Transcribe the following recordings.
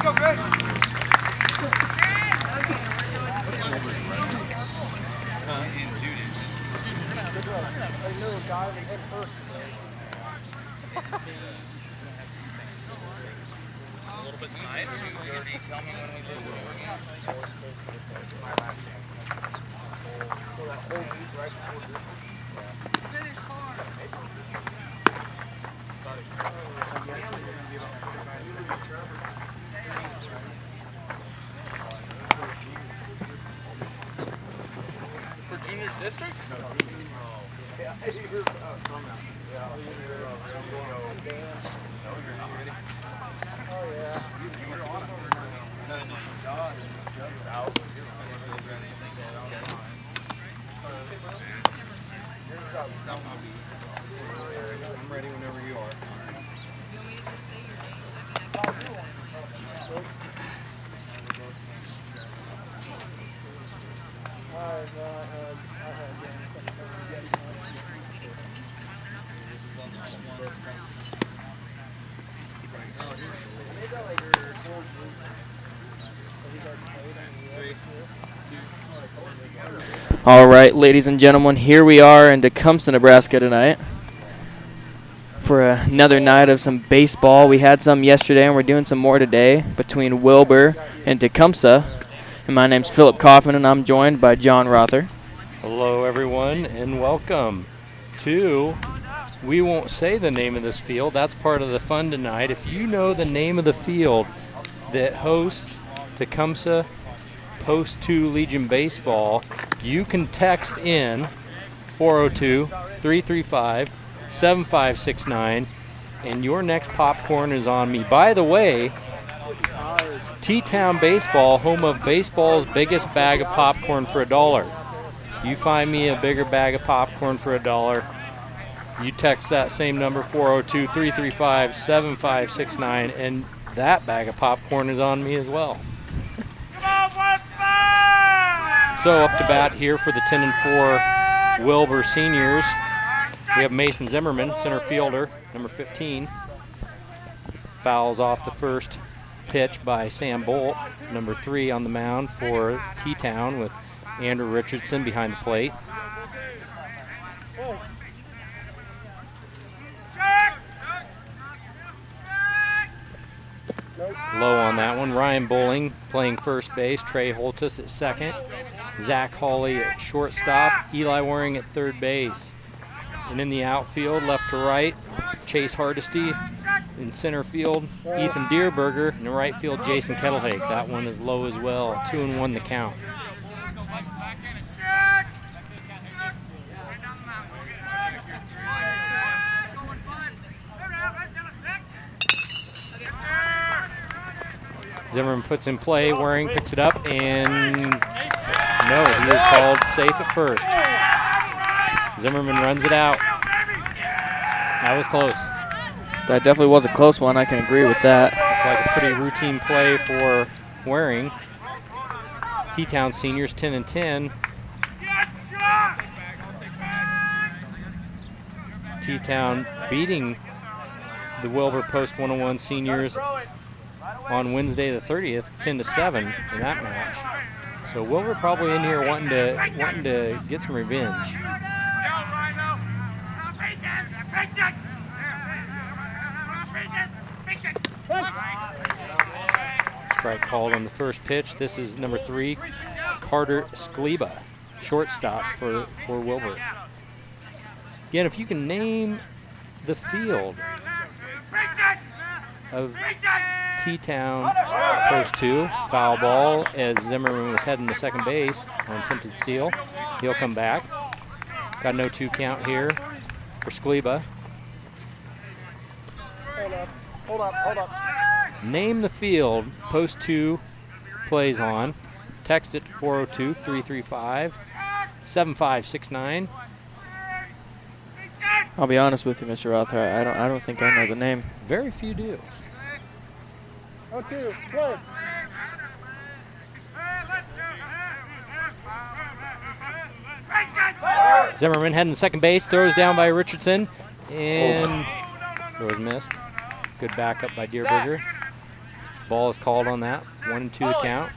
A little bit tonight. You already tell me when we do it again. For juniors district? I'm ready whenever you are. You want me to just say your name? All right, ladies and gentlemen, here we are in Tecumseh, Nebraska tonight for another night of some baseball. We had some yesterday, and we're doing some more today between Wilber and Tecumseh. And my name's Philip Kaufman, and I'm joined by John Rother. Hello, everyone, and welcome to, we won't say the name of this field. That's part of the fun tonight. If you know the name of the field that hosts Tecumseh Post 2 Legion Baseball, you can text in 402-335-7569, and your next popcorn is on me. By the way, T-Town Baseball, home of baseball's biggest bag of popcorn for $1. You find me a bigger bag of popcorn for $1. You text that same number, 402-335-7569, and that bag of popcorn is on me as well. So up to bat here for the 10-4 Wilber seniors. We have Mason Zimmerman, center fielder, number 15. Fouls off the first pitch by Sam Bolt, number 3 on the mound for T-Town, with Andrew Richardson behind the plate. Low on that one. Ryan Bowling playing first base. Trey Holtus at second. Zach Hawley at shortstop. Eli Waring at third base. And in the outfield, left to right, Chase Hardesty. In center field, Ethan Dierberger. In the right field, Jason Kettlehake. That one is low as well. 2-1 the count. Zimmerman puts in play. Waring picks it up, and no, he was called safe at first. Zimmerman runs it out. That was close. That definitely was a close one. I can agree with that. Looked like a pretty routine play for Waring. T-Town seniors 10-10. T-Town beating the Wilber Post 101 seniors on Wednesday the 30th, 10-7 in that match. So Wilber probably in here wanting to get some revenge. Strike called on the first pitch. This is number 3, Carter Skleba, shortstop for Wilber. Again, if you can name the field of T-Town Post 2, foul ball as Zimmerman was heading to second base on attempted steal. He'll come back. Got no 2 count here for Skleba. Hold up. Name the field Post 2 plays on. Text it to 402-335-7569. I'll be honest with you, Mr. Rother. I don't think I know the name. Very few do. 0-2, play. Zimmerman heading to second base, throws down by Richardson, and throws missed. Good backup by Dierberger. Ball is called on that. 1-2 the count.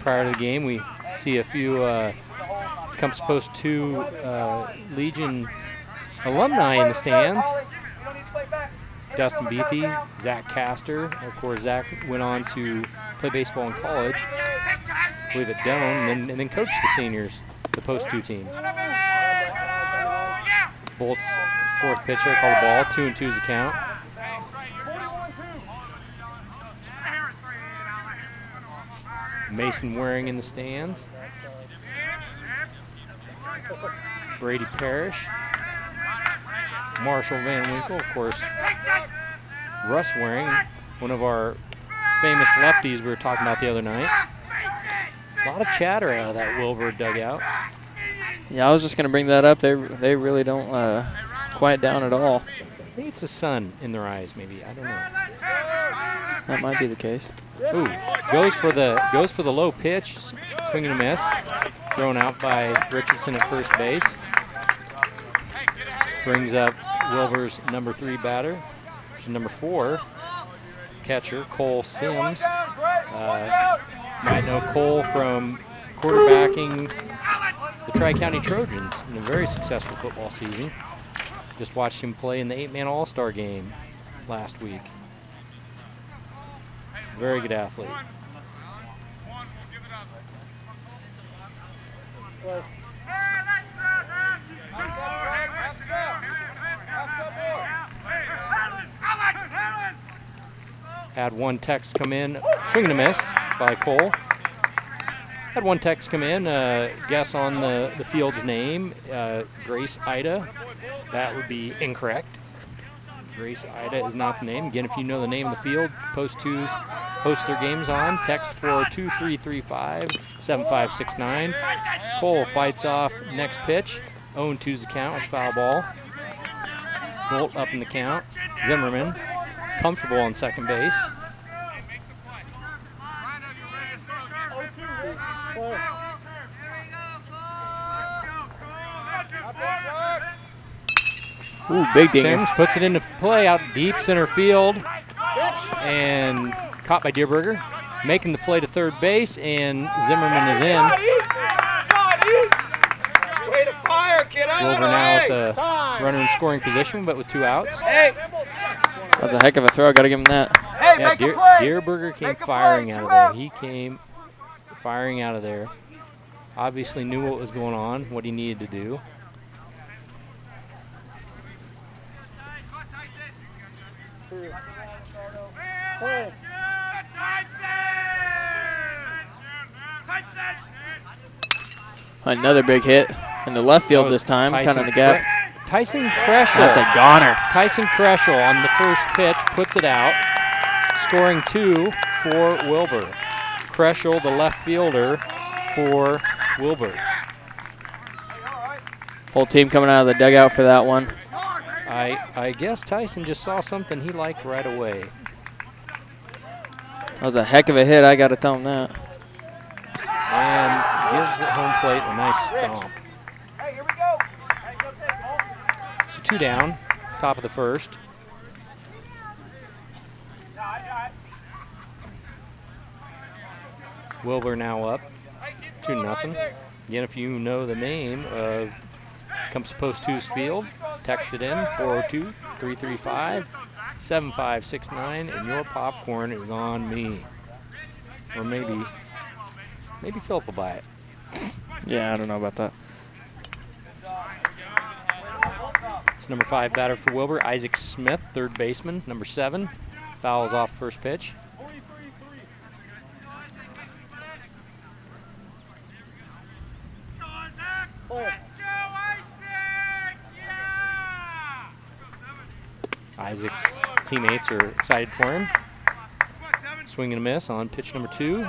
Prior to the game, we see a few Tecumseh Post 2 Legion alumni in the stands. Dustin Beathy, Zach Castor. Of course, Zach went on to play baseball in college, I believe at Doane, and then coached the seniors, the Post 2 team. Bolt's fourth pitcher called the ball. 2-2 is the count. Mason Waring in the stands. Brady Parrish. Marshall Van Winkle, of course. Russ Waring, one of our famous lefties we were talking about the other night. A lot of chatter out of that Wilber dugout. Yeah, I was just going to bring that up. They really don't quiet down at all. I think it's the sun in their eyes, maybe. I don't know. That might be the case. Ooh, goes for the low pitch, swing and a miss. Thrown out by Richardson at first base. Brings up Wilber's number 3 batter, which is number 4 catcher, Cole Sims. Might know Cole from quarterbacking the Tri-County Trojans in a very successful football season. Just watched him play in the 8-man All-Star game last week. Very good athlete. Had one text come in, swing and a miss by Cole. Had one text come in, guess on the field's name, Grace Ida. That would be incorrect. Grace Ida is not the name. Again, if you know the name of the field, Post 2s host their games on. Text 42335-7569. Cole fights off next pitch. 0-2's the count with foul ball. Bolt up in the count. Zimmerman comfortable on second base. Ooh, big dinger. Sims puts it into play out deep center field and caught by Deerberger. Making the play to third base, and Zimmerman is in. Wilber now with a runner in scoring position, but with 2 outs. That was a heck of a throw. Got to give him that. Yeah, Deerberger came firing out of there. He came firing out of there. Obviously knew what was going on, what he needed to do. Another big hit in the left field this time, kind of in the gap. Tyson Kreschel. That's a goner. Tyson Kreschel on the first pitch puts it out, scoring 2 for Wilber. Kreschel, the left fielder for Wilber. Whole team coming out of the dugout for that one. I guess Tyson just saw something he liked right away. That was a heck of a hit. I got to tell him that. And gives the home plate a nice stomp. So 2 down, top of the first. Wilber now up 2-0. Again, if you know the name of Tecumseh Post 2's field, text it in 402-335-7569, and your popcorn is on me. Or maybe Philip will buy it. Yeah, I don't know about that. It's number 5 batter for Wilber, Isaac Smith, third baseman. Number 7 fouls off first pitch. Isaac's teammates are excited for him. Swing and a miss on pitch number 2.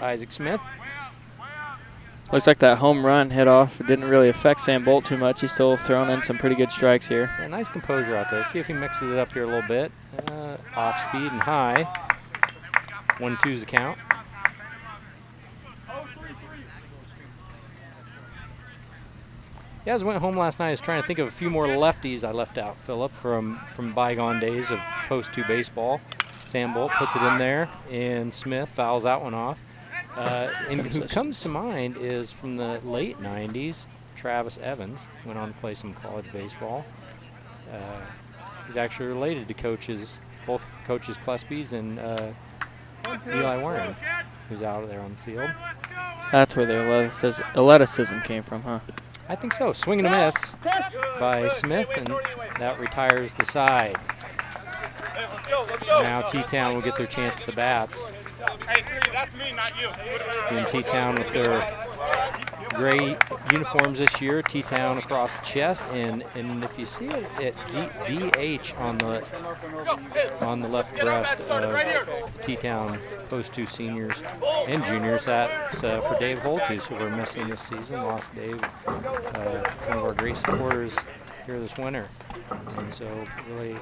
Isaac Smith. Looks like that home run hit off. It didn't really affect Sam Bolt too much. He's still throwing in some pretty good strikes here. Yeah, nice composure out there. See if he mixes it up here a little bit. Off speed and high. 1-2's the count. Yeah, as I went home last night, I was trying to think of a few more lefties I left out, Philip, from bygone days of Post 2 baseball. Sam Bolt puts it in there, and Smith fouls that one off. And who comes to mind is from the late 90s, Travis Evans. Went on to play some college baseball. He's actually related to both coaches Klesby's and Eli Warren, who's out there on the field. That's where the athleticism came from, huh? I think so. Swing and a miss by Smith, and that retires the side. Now T-Town will get their chance at the bats. And T-Town with their gray uniforms this year, T-Town across the chest, and if you see it DH on the left breast of T-Town Post 2 seniors and juniors. That's for Dave Holtus, who we're missing this season. Lost Dave, one of our great supporters here this winter, and so really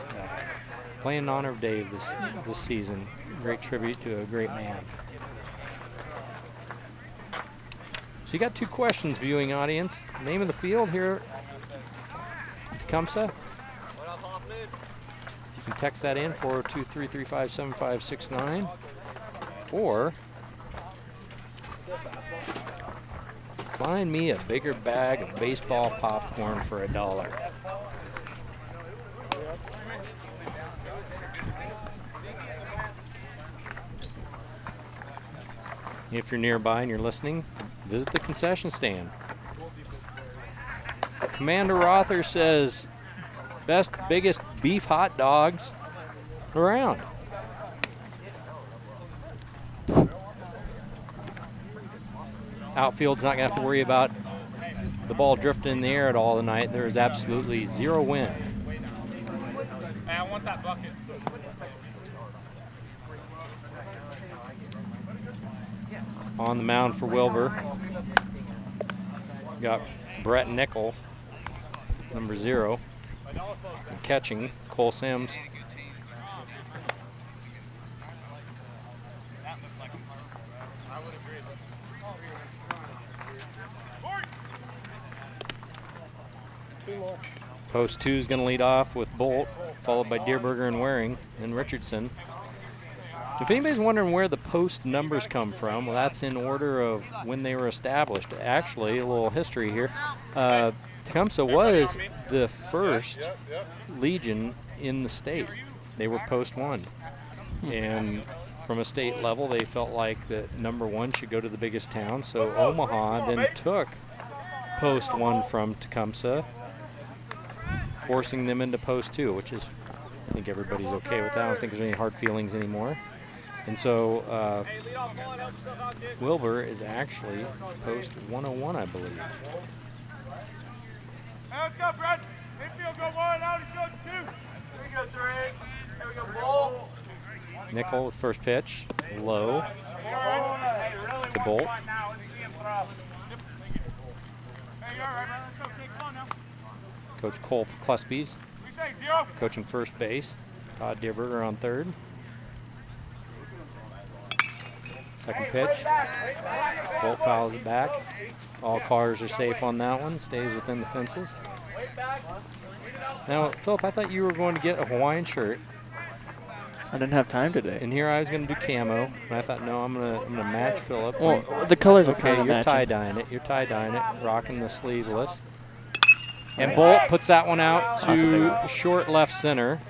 playing in honor of Dave this season. Great tribute to a great man. So you got 2 questions, viewing audience. Name of the field here at Tecumseh. You can text that in, 402-335-7569. Or find me a bigger bag of baseball popcorn for $1. If you're nearby and you're listening, visit the concession stand. Commander Rother says, best, biggest beef hot dogs around. Outfield's not going to have to worry about the ball drifting in the air at all tonight. There is absolutely 0 wind. Hey, I want that bucket. On the mound for Wilber, got Brett Nickel, number 0. And catching, Cole Sims. Post 2 is going to lead off with Bolt, followed by Deerberger and Waring, and Richardson. If anybody's wondering where the Post numbers come from, well, that's in order of when they were established. Actually, a little history here. Tecumseh was the first legion in the state. They were Post 1. And from a state level, they felt like that number 1 should go to the biggest town. So Omaha then took Post 1 from Tecumseh, forcing them into Post 2, which is, I think everybody's okay with that. I don't think there's any hard feelings anymore. And so Wilber is actually Post 101, I believe. Let's go, Brad. Infield, go 1, out and show 2. Here we go, 3. Here we go, Bolt. Nickel with first pitch, low to Bolt. Coach Cole Klesby's coaching first base. Todd Deerberger on third. Second pitch. Bolt fouls it back. All cars are safe on that one. Stays within the fences. Now, Philip, I thought you were going to get a Hawaiian shirt. I didn't have time today. And here I was going to do camo, and I thought, no, I'm gonna match Philip. Well, the colors are okay, kind of you're matching. tie-dyeing it. You're tie-dyeing it, rocking the sleeveless. And Bolt puts that one out to short left center.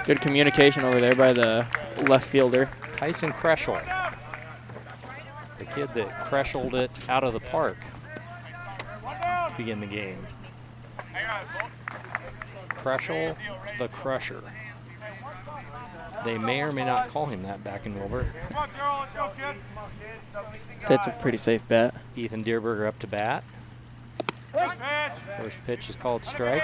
Good communication over there by the left fielder. Tyson Kreschel, the kid that Krescheled it out of the park to begin the game. Kreschel the Crusher. They may or may not call him that back in Wilber. That's a pretty safe bet. Ethan Deerberger up to bat. First pitch is called strike.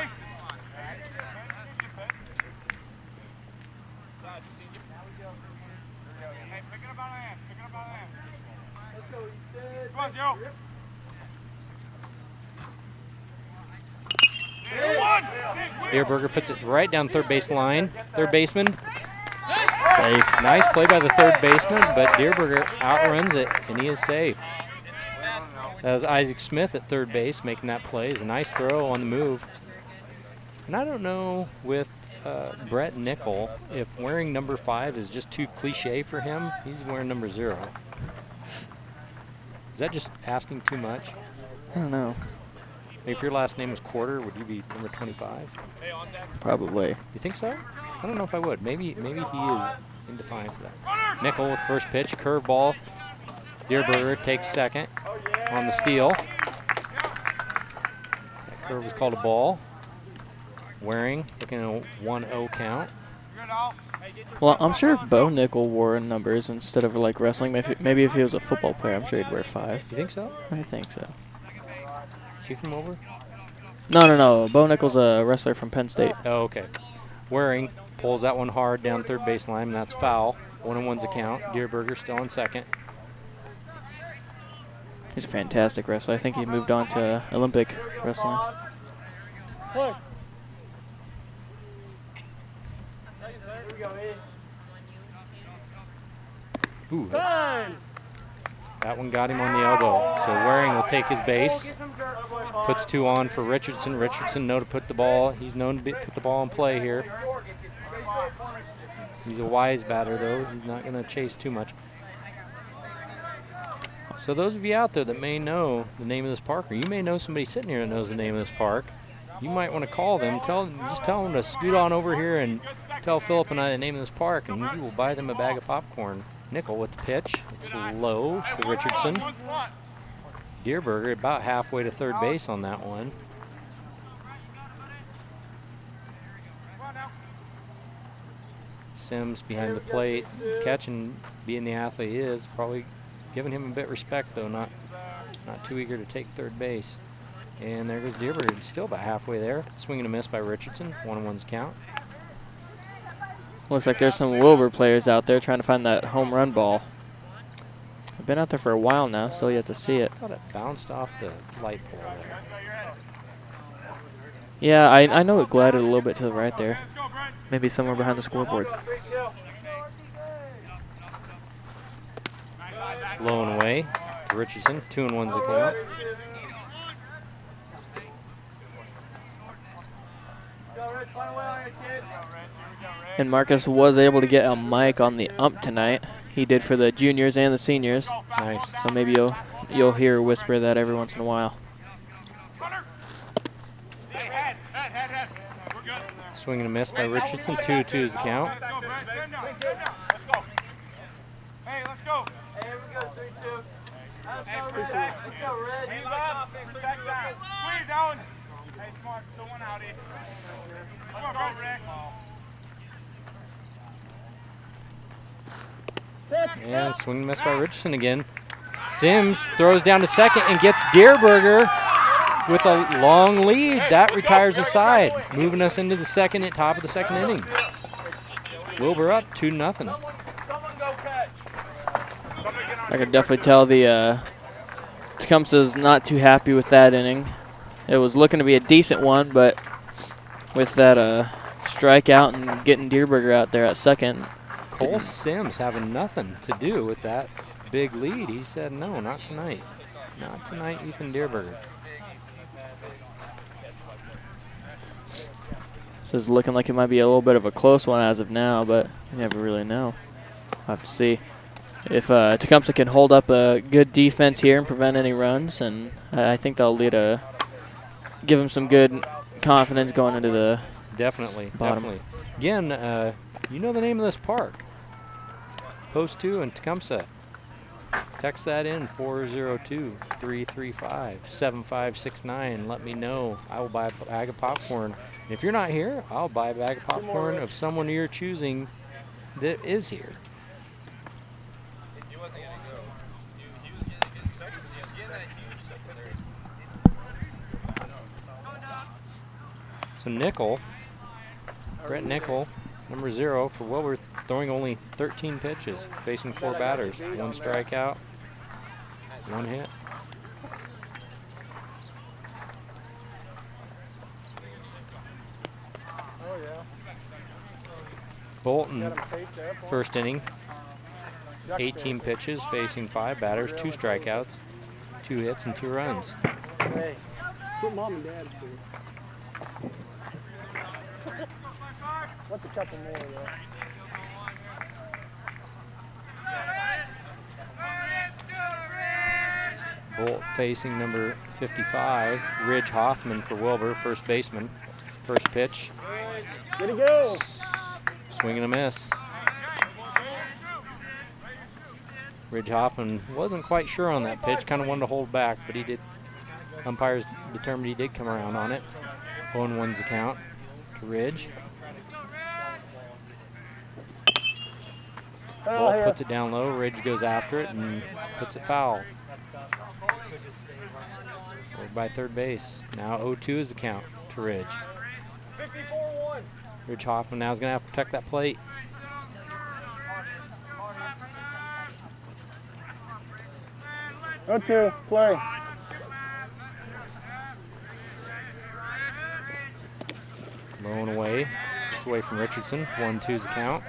Deerberger puts it right down third base line. Third baseman. Safe. Nice play by the third baseman, but Deerberger outruns it, and he is safe. That was Isaac Smith at third base making that play. It's a nice throw on the move. And I don't know with Brett Nickel if wearing number 5 is just too cliche for him. He's wearing number 0. Is that just asking too much? I don't know. If your last name was Quarter, would you be number 25? Probably. You think so? I don't know if I would. Maybe he is in defiance of that. Nickel with first pitch, curveball. Dierberger takes second on the steal. That curve was called a ball. Waring looking at a 1-0 count. Well, I'm sure if Bo Nickel wore numbers instead of like wrestling, maybe if he was a football player, I'm sure he'd wear 5. You think so? I think so. Is he from over? No. Bo Nickel's a wrestler from Penn State. Oh, okay. Waring pulls that one hard down third baseline, and that's foul. 1-1's a count. Dierberger still on second. He's a fantastic wrestler. I think he moved on to Olympic wrestling. Ooh, that one got him on the elbow. So Waring will take his base. Puts 2 on for Richardson. Richardson knows to put the ball. He's known to put the ball in play here. He's a wise batter, though. He's not going to chase too much. So those of you out there that may know the name of this park, or you may know somebody sitting here that knows the name of this park, you might want to call them. Just tell them to scoot on over here and tell Philip and I the name of this park, and we will buy them a bag of popcorn. Nickel with the pitch. It's low to Richardson. Dierberger about halfway to third base on that one. Sims behind the plate, catching, being the athlete he is, probably giving him a bit of respect though, not too eager to take third base. And there goes Dierberger, still about halfway there. Swing and a miss by Richardson, 1-1's count. Looks like there's some Wilber players out there trying to find that home run ball. I've been out there for a while now, still yet to see it. I thought it bounced off the light pole there. Yeah, I know it glided a little bit to the right there. Maybe somewhere behind the scoreboard. Low and away to Richardson, 2-1's the count. And Marcus was able to get a mic on the ump tonight. He did for the juniors and the seniors. Nice. So maybe you'll hear whisper that every once in a while. Swing and a miss by Richardson, 2-2 is the count. Hey, let's go. Hey, we go 3-2. Let's go, Red. Hands up. Protect that. Squeeze, Alan. Hey, smart. Still one out here. Come on, go, Rick. And swing and miss by Richardson again. Sims throws down to second and gets Dierberger with a long lead. That retires the side, moving us into the second at top of the second inning. Wilber up 2-0. I could definitely tell the Tecumseh's not too happy with that inning. It was looking to be a decent one, but with that strikeout and getting Dierberger out there at second. Cole Sims having nothing to do with that big lead. He said, no, not tonight. Not tonight, Ethan Dierberger. This is looking like it might be a little bit of a close one as of now, but you never really know. We'll have to see if Tecumseh can hold up a good defense here and prevent any runs, and I think that'll give them some good confidence going into the Definitely. Again, you know the name of this park. Post 2 in Tecumseh. Text that in, 402-335-7569. Let me know. I will buy a bag of popcorn. And if you're not here, I'll buy a bag of popcorn of someone you're choosing that is here. So Nickel, Brett Nickel, number 0 for Wilber, throwing only 13 pitches, facing 4 batters, 1 strikeout, 1 hit. Bolton, first inning, 18 pitches, facing 5 batters, 2 strikeouts, 2 hits and 2 runs. Hey, put mom and dad for. What's a couple more though? Bolt facing number 55, Ridge Hoffman for Wilber, first baseman. First pitch. Way to go. Swing and a miss. Ridge Hoffman wasn't quite sure on that pitch, kind of wanted to hold back, but he did. Umpires determined he did come around on it. 0-1's the count to Ridge. Ball puts it down low. Ridge goes after it and puts it foul. Over by third base. Now 0-2 is the count to Ridge. 54-1. Ridge Hoffman now is going to have to protect that plate. 0-2, play. Low and away. It's away from Richardson. 1-2's the count.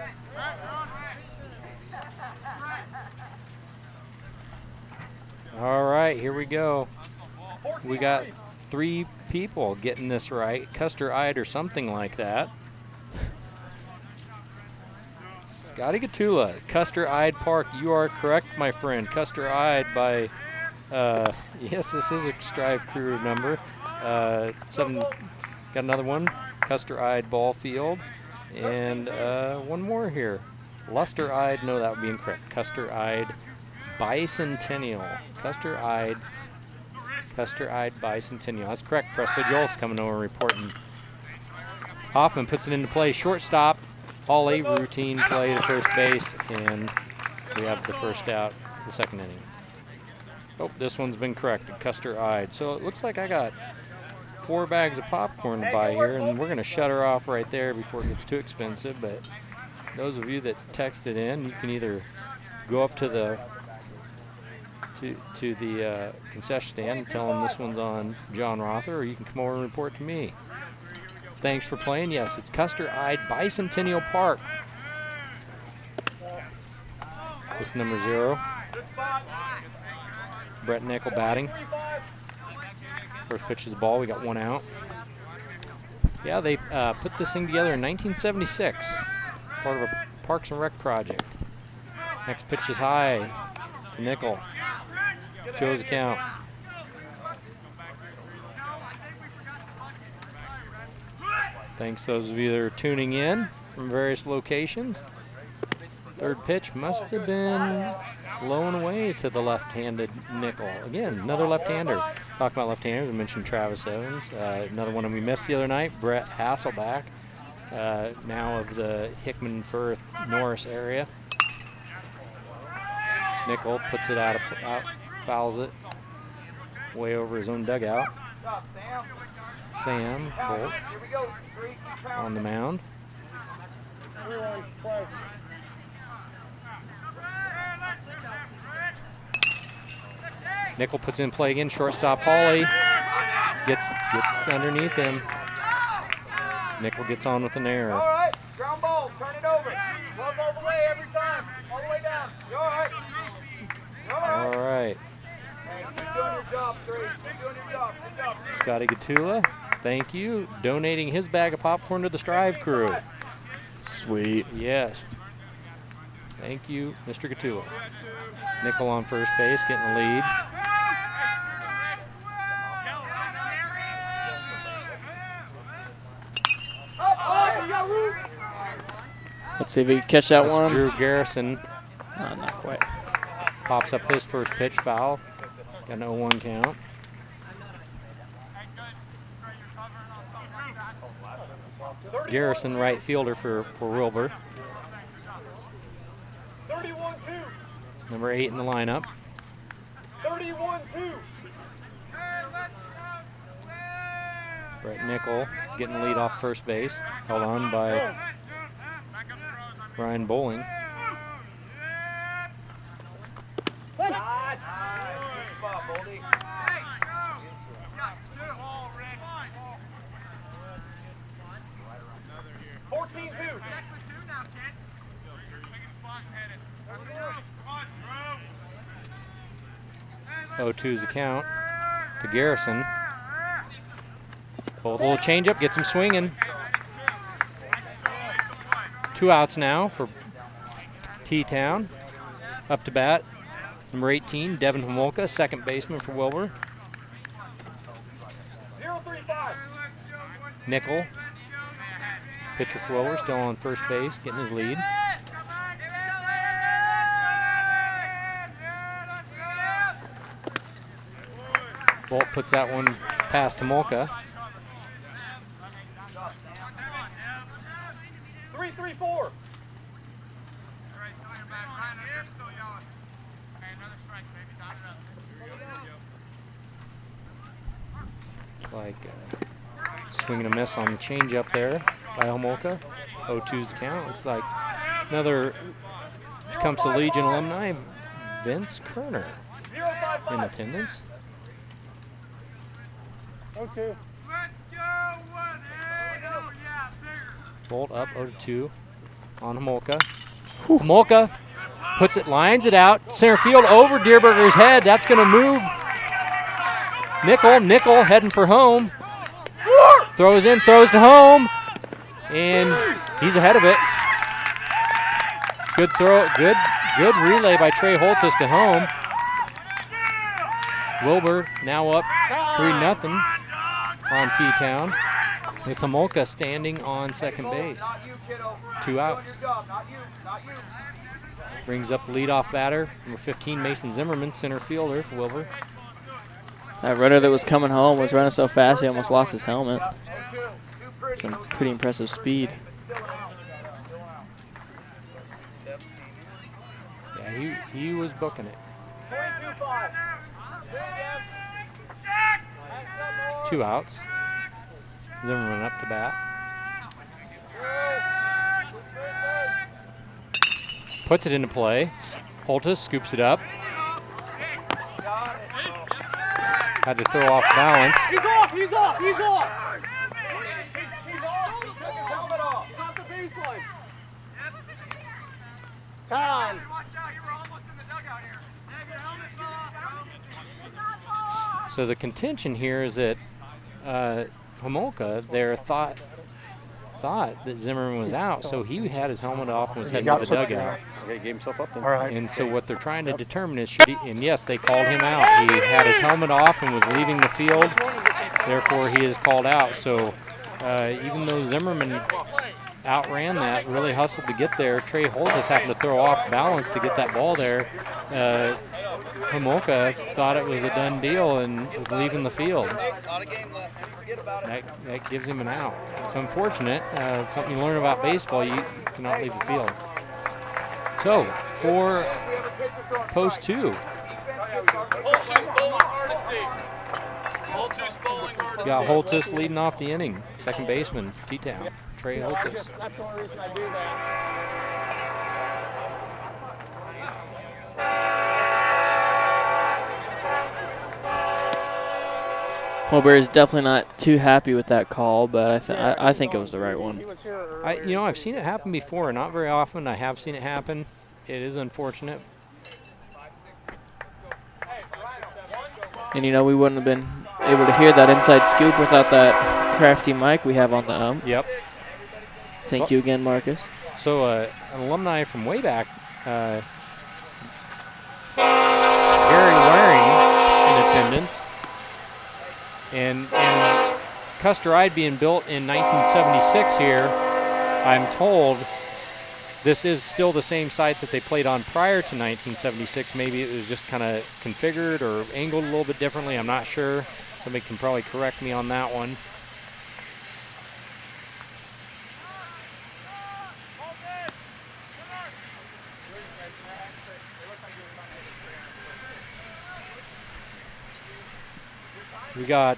All right, here we go. We got 3 people getting this right. Custer-eyed or something like that. Scotty Gatula, Custer-eyed Park. You are correct, my friend. Custer-eyed by, yes, this is a Striv Crew number. 7, got another one. Custer-eyed Ball Field. And one more here. Luster-eyed, no, that would be incorrect. Custer-eyed Bicentennial. Custer-eyed Bicentennial. That's correct. Presley Joel's coming over reporting. Hoffman puts it into play. Shortstop. Hawley, routine play to first base, and we have the first out the second inning. Oh, this one's been corrected. Custer-eyed. So it looks like I got 4 bags of popcorn to buy here, and we're going to shut her off right there before it gets too expensive. But those of you that texted in, you can either go up to the concession stand and tell them this one's on John Rother, or you can come over and report to me. Thanks for playing. Yes, it's Custer-eyed Bicentennial Park. This is number 0. Brett Nickel batting. First pitch is the ball. We got 1 out. Yeah, they put this thing together in 1976. Part of a Parks and Rec project. Next pitch is high to Nickel. 2-0's the count. Thanks those of you that are tuning in from various locations. Third pitch must have been blown away to the left-handed Nickel. Again, another left-hander. Talking about left-handers, I mentioned Travis Evans. Another one we missed the other night, Brett Hasselback, now of the Hickman, Firth, Norris area. Nickel puts it out, fouls it way over his own dugout. Sam Bolt on the mound. Nickel puts in play again. Shortstop Hawley gets underneath him. Nickel gets on with an error. All right, ground ball, turn it over. Love all the way every time, all the way down. You all right? You all right? All right. Hey, keep doing your job, Trey. Keep doing your job. Good job. Scotty Gatula, thank you, donating his bag of popcorn to the Striv Crew. Sweet. Yes. Thank you, Mr. Gatula. Nickel on first base, getting the lead. Let's see if we can catch that one. Drew Garrison Not quite. pops up his first pitch, foul. Got an 0-1 count. Garrison, right fielder for Wilber. 31-2. Number 8 in the lineup. 31-2. Brett Nickel getting the lead off first base. Held on by Ryan Bowling. Good spot, Boldy. 14-2. 0-2 is the count to Garrison. Both a little changeup, gets him swinging. 2 outs now for T-Town. Up to bat, number 18, Devin Homolka, second baseman for Wilber. Nickel, pitcher for Wilber, still on first base, getting his lead. Bolt puts that one past Homolka. 3-3-4. It's like swing and a miss on the changeup there by Homolka. 0-2's the count. Looks like another Tecumseh Legion alumni, Vince Kerner, in attendance. 0-2. Bolt up 0-2 on Homolka. Homolka puts it, lines it out, center field over Deerberger's head. That's going to move. Nickel heading for home. Throws in, throws to home, and he's ahead of it. Good throw, good relay by Trey Holtis to home. Wilber now up 3-0 on T-Town, with Homolka standing on second base. 2 outs. Brings up the leadoff batter, number 15, Mason Zimmerman, center fielder for Wilber. That runner that was coming home was running so fast he almost lost his helmet. Some pretty impressive speed. Yeah, he was booking it. 2 outs. Zimmerman up to bat. Puts it into play. Holtis scoops it up. Had to throw off balance. He's off! He's off! He's off! He's off! He took his helmet off. Stop the baseline. Time. Watch out! You were almost in the dugout here. Have your helmet off. So the contention here is that Homolka there thought that Zimmerman was out, so he had his helmet off and was heading to the dugout. Okay, gave himself up then. All right. And so what they're trying to determine is, should he, and yes, they called him out. He had his helmet off and was leaving the field, therefore he is called out. So even though Zimmerman outran that, really hustled to get there, Trey Holtis happened to throw off balance to get that ball there. Homolka thought it was a done deal and was leaving the field. That gives him an out. It's unfortunate. Something you learn about baseball, you cannot leave the field. So, for post 2. Got Holtis leading off the inning. Second baseman for T-Town, Trey Holtis. That's the only reason I do that. Wilber is definitely not too happy with that call, but I think it was the right one. I've seen it happen before. Not very often. I have seen it happen. It is unfortunate. And we wouldn't have been able to hear that inside scoop without that crafty mic we have on the ump. Yep. Thank you again, Marcus. So an alumni from way back, Gary Waring in attendance. And Custer Ide being built in 1976 here, I'm told this is still the same site that they played on prior to 1976. Maybe it was just kind of configured or angled a little bit differently. I'm not sure. Somebody can probably correct me on that one. We got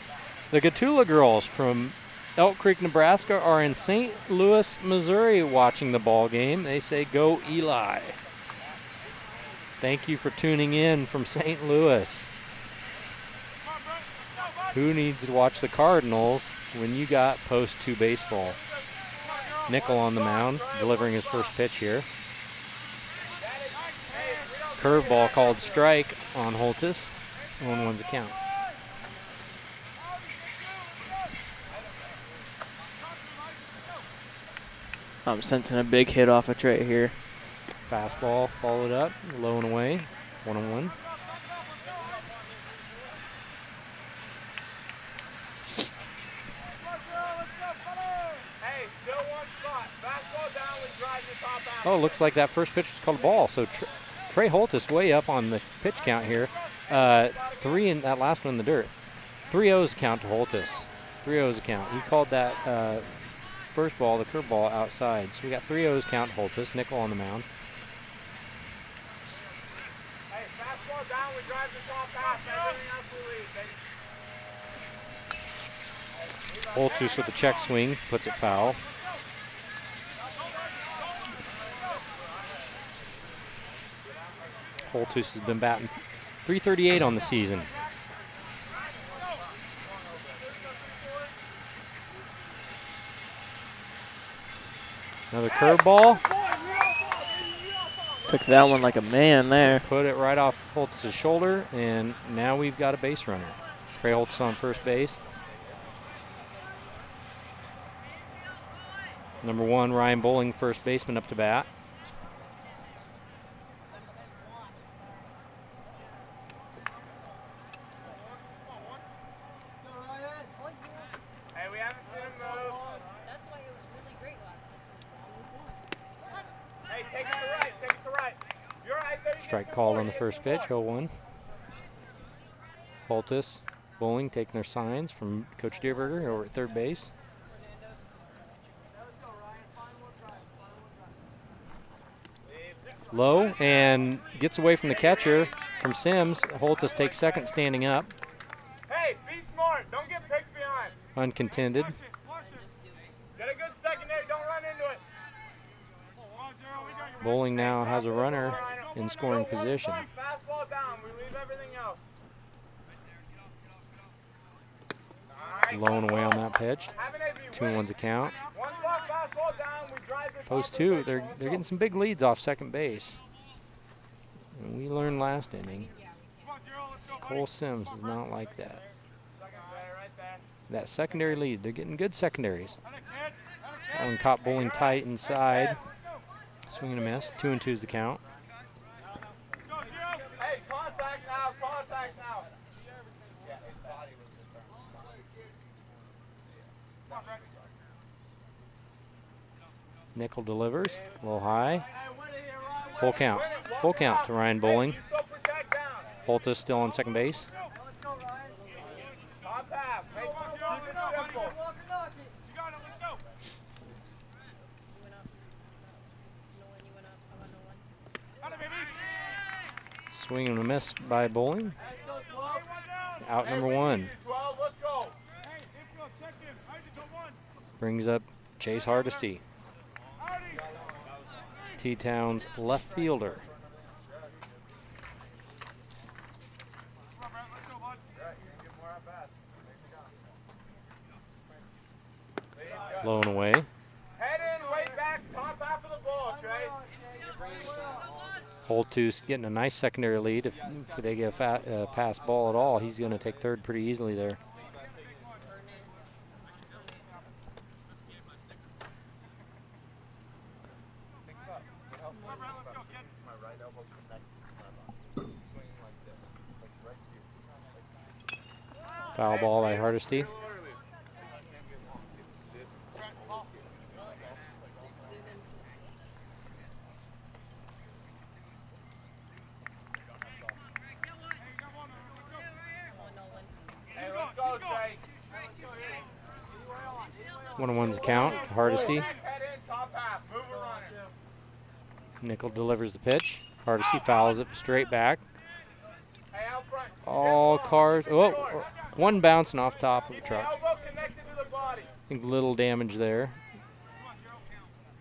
the Gatula girls from Elk Creek, Nebraska are in St. Louis, Missouri watching the ball game. They say, "Go Eli." Thank you for tuning in from St. Louis. Who needs to watch the Cardinals when you got post 2 baseball? Nickel on the mound, delivering his first pitch here. Curveball called strike on Holtis. 1-1's the count. I'm sensing a big hit off a Trey here. Fastball followed up, low and away, 1-1. Hey, still one spot. Fastball down, we drive the top out. Oh, looks like that first pitch was called a ball. So Trey Holtis way up on the pitch count here. 3 in that last one in the dirt. 3-0's count to Holtis. 3-0's count. He called that first ball, the curveball, outside. So we got 3-0's count to Holtis. Nickel on the mound. Hey, fastball down, we drive the top half. Everything else we leave, baby. Holtis with the check swing, puts it foul. Holtis has been batting .338 on the season. Another curveball. Took that one like a man there. Put it right off Holtis' shoulder, and now we've got a base runner. Trey Holtis on first base. Number 1, Ryan Bowling, first baseman, up to bat. Hey, we haven't seen him move. That's why it was really great last night. Hey, take it to right, take it to right. You're right there. Strike called on the first pitch, 0-1. Holtis, Bowling taking their signs from Coach Deerberger over at third base. Low and gets away from the catcher from Sims. Holtis takes second standing up. Hey, be smart. Don't get picked behind. Uncontended. Get a good secondary. Don't run into it. Bowling now has a runner in scoring position. Fastball down. We leave everything else. Low and away on that pitch. 2-1's a count. One spot, fastball down. We drive the Post 2, they're getting some big leads off second base. And we learned last inning, Cole Sims is not like that. That secondary lead, they're getting good secondaries. One caught Bowling tight inside. Swing and a miss. 2-2's the count. Hey, contact now. Contact now. Nickel delivers, a little high. Full count. Full count to Ryan Bowling. Holtis still on second base. Top half. Make it simple. Swing and a miss by Bowling. Out number 1. 12, let's go. Brings up Chase Hardesty, T-Town's left fielder. Low and away. Head in, way back, top half of the ball, Trey. Holtis getting a nice secondary lead. If they get a pass ball at all, he's going to take third pretty easily there. Foul ball by Hardesty. Hey, let's go, Trey. 1-1's the count. Hardesty. Head in, top half. Move a runner. Nickel delivers the pitch. Hardesty fouls it straight back. Hey, out front. All cars. Oh, one bouncing off top of the Keep the truck. elbow connected to the body. I think little damage there.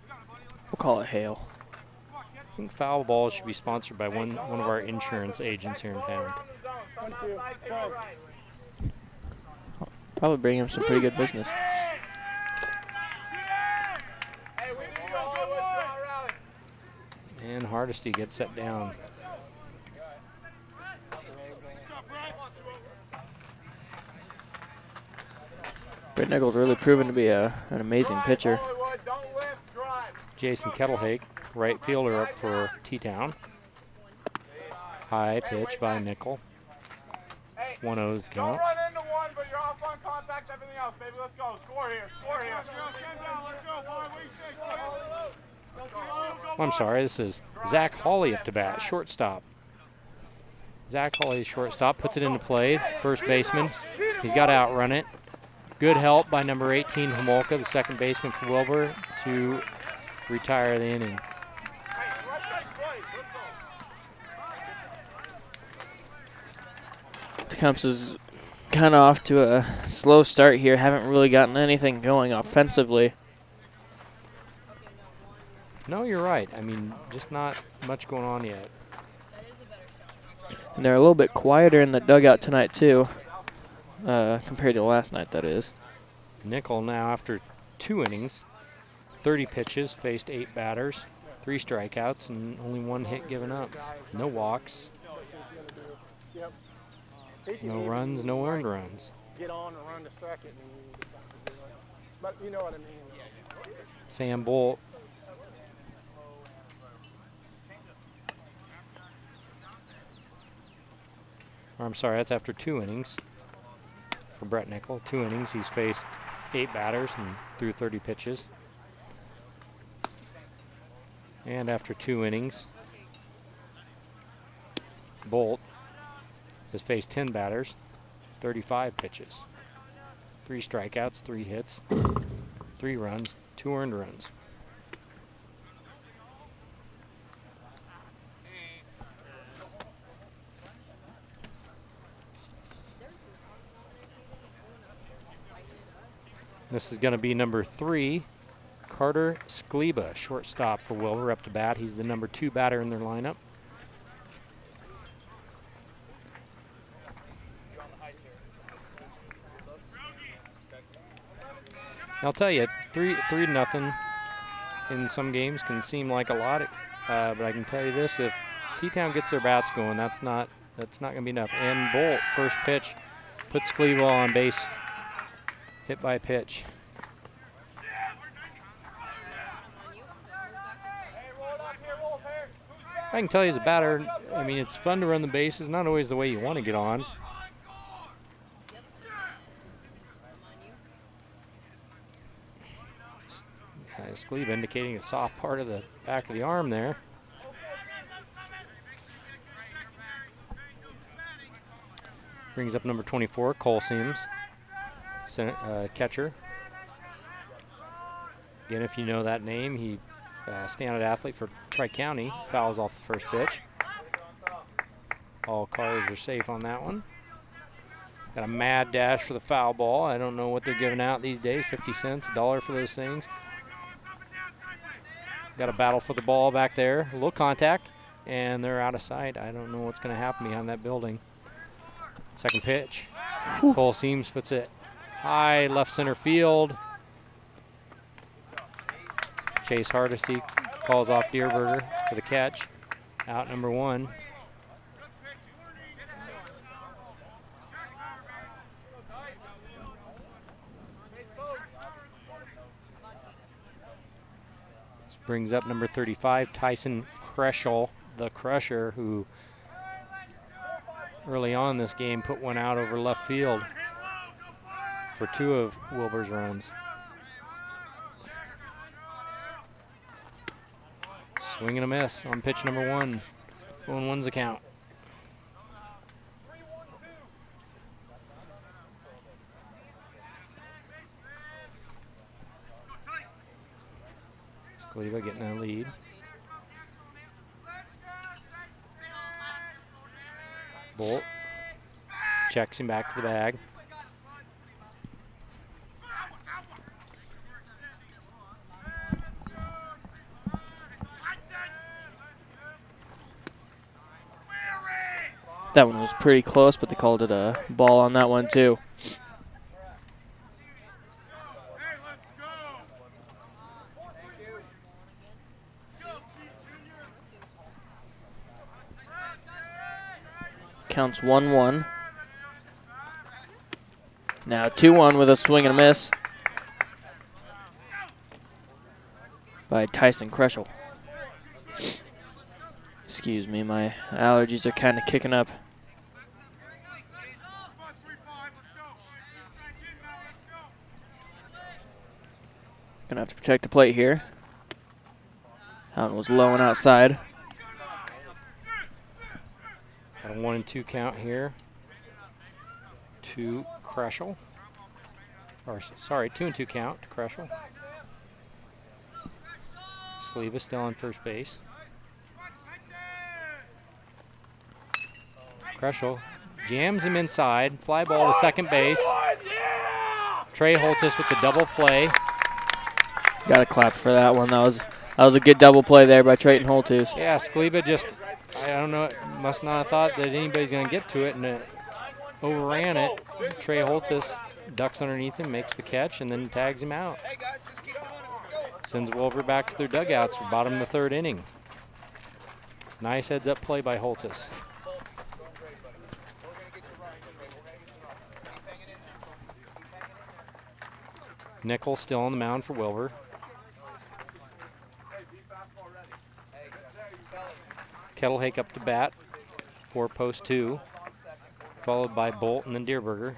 We'll call it hail. I think foul balls should be sponsored by one of our insurance agents here in town. Some outside, take it right. Probably bring him some pretty good business. Hey, we need to go good rally. And Hardesty gets set down. Brett Nichols really proven to be an amazing pitcher. Jason Kettlehake, right fielder up for T-Town. High pitch by Nickel. 1-0's count. Don't run into one, but you're off on contact, everything else, baby. Let's go. Score here. Score here. Let's go, boy. What do you say? I'm sorry, this is Zach Hawley up to bat, shortstop. Zach Hawley, shortstop, puts it into play. First baseman, he's got to outrun it. Good help by number 18, Homolka, the second baseman for Wilber, to retire the inning. Tecumseh's kind of off to a slow start here. Haven't really gotten anything going offensively. No, you're right. I mean, just not much going on yet. And they're a little bit quieter in the dugout tonight, too, compared to last night, that is. Nickel now, after 2 innings, 30 pitches, faced 8 batters, 3 strikeouts, and only 1 hit given up. No walks. No runs, no earned runs. Get on and run to second, and you decide to do it. But you know what I mean. Sam Bolt. I'm sorry, that's after 2 innings for Brett Nickel. 2 innings, he's faced 8 batters and threw 30 pitches. And after 2 innings, Bolt has faced 10 batters, 35 pitches, 3 strikeouts, 3 hits, 3 runs, 2 earned runs. This is going to be number 3, Carter Skleba, shortstop for Wilber, up to bat. He's the number 2 batter in their lineup. I'll tell you, 3-0 in some games can seem like a lot, but I can tell you this: if T-Town gets their bats going, that's not going to be enough. And Bolt, first pitch, puts Skleba on base, hit by pitch. I can tell you as a batter, I mean, it's fun to run the bases, not always the way you want to get on. Skleba indicating a soft part of the back of the arm there. Brings up number 24, Cole Sims, catcher. Again, if you know that name, he standout athlete for Tri-County, fouls off the first pitch. All cars are safe on that one. Got a mad dash for the foul ball. I don't know what they're giving out these days, 50 cents, $1 for those things. Got a battle for the ball back there. A little contact, and they're out of sight. I don't know what's going to happen behind that building. Second pitch. Cole Sims puts it high left center field. Chase Hardesty calls off Deerberger for the catch. Out number 1. Brings up number 35, Tyson Kreschel, the Crusher, who early on in this game put one out over left field for 2 of Wilber's runs. Swing and a miss on pitch number 1. 0-1's the count. Skleba getting a lead. Bolt checks him back to the bag. That one was pretty close, but they called it a ball on that one, too. Counts 1-1. Now 2-1 with a swing and a miss by Tyson Kreschel. Excuse me, my allergies are kind of kicking up. Gonna have to protect the plate here. That one was low and outside. Got a 1-2 count here to Kreschel. Or sorry, 2-2 count to Kreschel. Skleba still on first base. Kreschel jams him inside. Fly ball to second base. Trey Holtis with the double play. Got to clap for that one. That was a good double play there by Trayton Holtis. Yeah, Skleba just, I don't know, must not have thought that anybody's going to get to it, and it overran it. Trey Holtis ducks underneath him, makes the catch, and then tags him out. Sends Wilber back to their dugouts for bottom of the third inning. Nice heads-up play by Holtis. Nickel still on the mound for Wilber. Kettlehake up to bat for post 2, followed by Bolt and then Deerberger.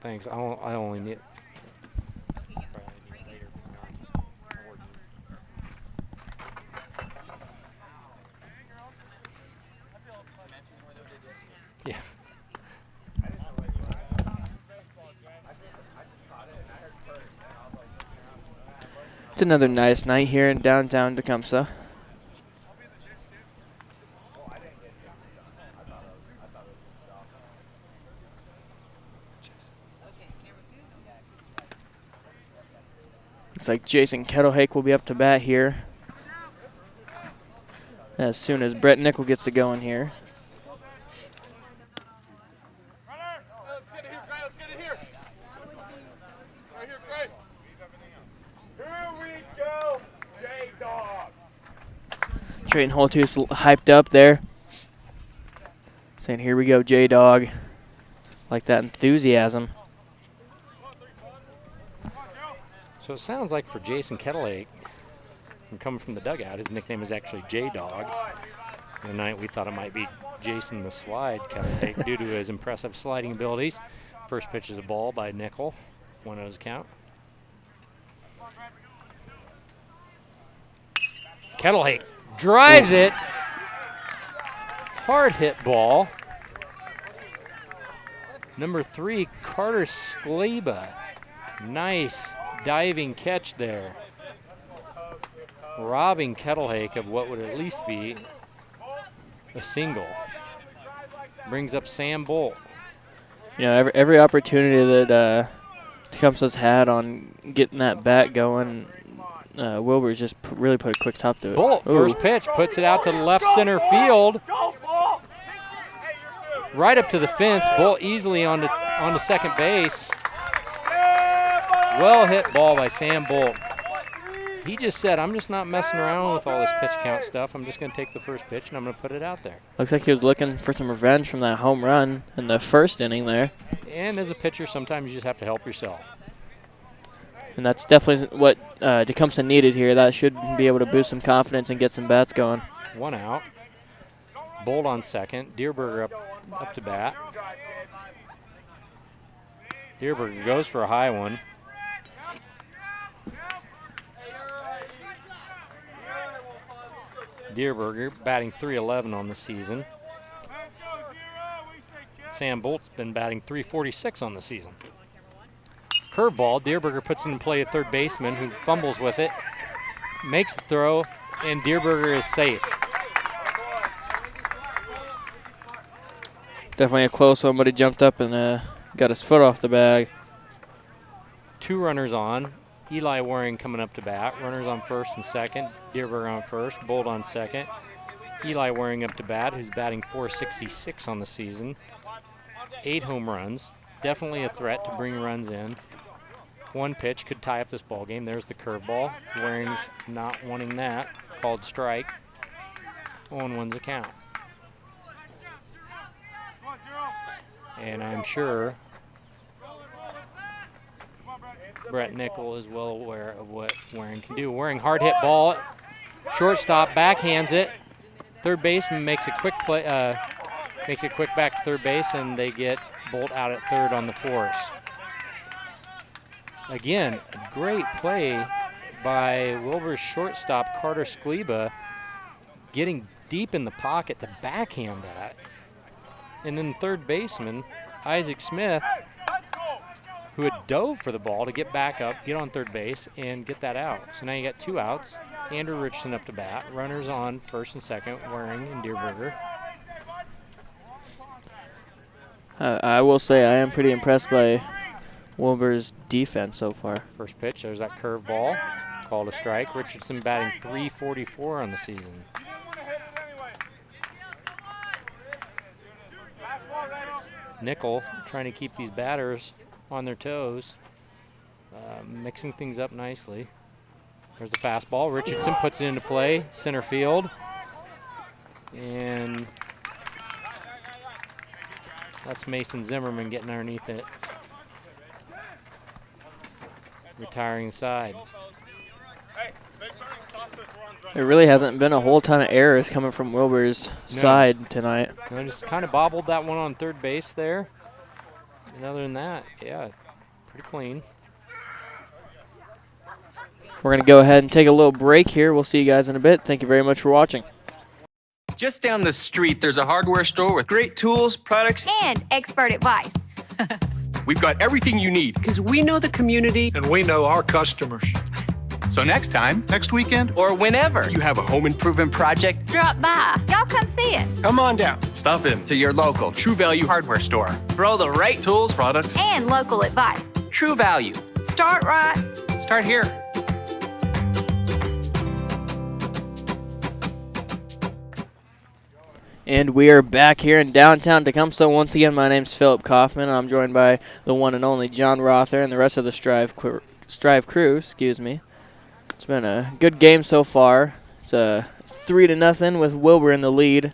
Thanks. I only need. Yeah. It's another nice night here in downtown Tecumseh. Looks like Jason Kettlehake will be up to bat here as soon as Brett Nickel gets to going here. Trayton Holtis hyped up there, saying, "Here we go, J-Dog." Like that enthusiasm. So it sounds like for Jason Kettlehake, from coming from the dugout, his nickname is actually J-Dog. Tonight we thought it might be Jason the Slide Kettlehake due to his impressive sliding abilities. First pitch is a ball by Nickel, 1-0 count. Kettlehake drives it. Hard hit ball. Number 3, Carter Skleba. Nice diving catch there. Robbing Kettlehake of what would at least be a single. Brings up Sam Bolt. You know, every opportunity that Tecumseh's had on getting that bat going, Wilber's just really put a quick top to it. Bolt, first pitch, puts it out to the left center field. Right up to the fence. Bolt easily onto second base. Well hit ball by Sam Bolt. He just said, I'm just not messing around with all this pitch count stuff. I'm just going to take the first pitch and I'm going to put it out there. Looks like he was looking for some revenge from that home run in the first inning there. And as a pitcher, sometimes you just have to help yourself. And that's definitely what Tecumseh needed here. That should be able to boost some confidence and get some bats going. 1 out. Bolt on second. Deerberger up to bat. Deerberger goes for a high one. Deerberger batting .311 on the season. Sam Bolt's been batting .346 on the season. Curveball, Deerberger puts it in play at third baseman who fumbles with it, makes the throw, and Deerberger is safe. Definitely a close one, but he jumped up and got his foot off the bag. 2 runners on. Eli Waring coming up to bat. Runners on first and second. Deerberger on first. Bolt on second. Eli Waring up to bat, who's batting .466 on the season. 8 home runs. definitely a threat to bring runs in. One pitch could tie up this ball game. There's the curveball. Waring's not wanting that. Called strike. 0-1's a count. And I'm sure Brett Nickel is well aware of what Waring can do. Waring hard hit ball. Shortstop backhands it. Third baseman makes a quick play. Makes it quick back to third base, and they get Bolt out at third on the force. Again, a great play by Wilber's shortstop, Carter Skleba, getting deep in the pocket to backhand that. And then third baseman, Isaac Smith, who had dove for the ball to get back up, get on third base, and get that out. So now you got 2 outs. Andrew Richardson up to bat. Runners on first and second, Waring and Deerberger. I will say I am pretty impressed by Wilber's defense so far. First pitch, there's that curve ball. Called a strike. Richardson batting .344 on the season. Nickel trying to keep these batters on their toes, mixing things up nicely. There's the fastball. Richardson puts it into play, center field. And that's Mason Zimmerman getting underneath it. Retiring side. There really hasn't been a whole ton of errors coming from Wilber's side tonight. No, just kind of bobbled that one on third base there. And other than that, yeah, pretty clean. We're going to go ahead and take a little break here. We'll see you guys in a bit. Thank you very much for watching. Just down the street, there's a hardware store with great tools, products, and expert advice. We've got everything you need. Because we know the community. And we know our customers. So next time, Next weekend, or whenever you have a home improvement project, Drop by. Y'all come see us. come on down. Stop in to your local True Value hardware store. For all the right tools, products, And local advice. True Value. Start right. Start here. And we are back here in downtown Tecumseh. Once again, my name's Philip Kaufman, and I'm joined by the one and only John Rother and the rest of the Striv Crew. Excuse me. It's been a good game so far. It's a 3-0 with Wilber in the lead.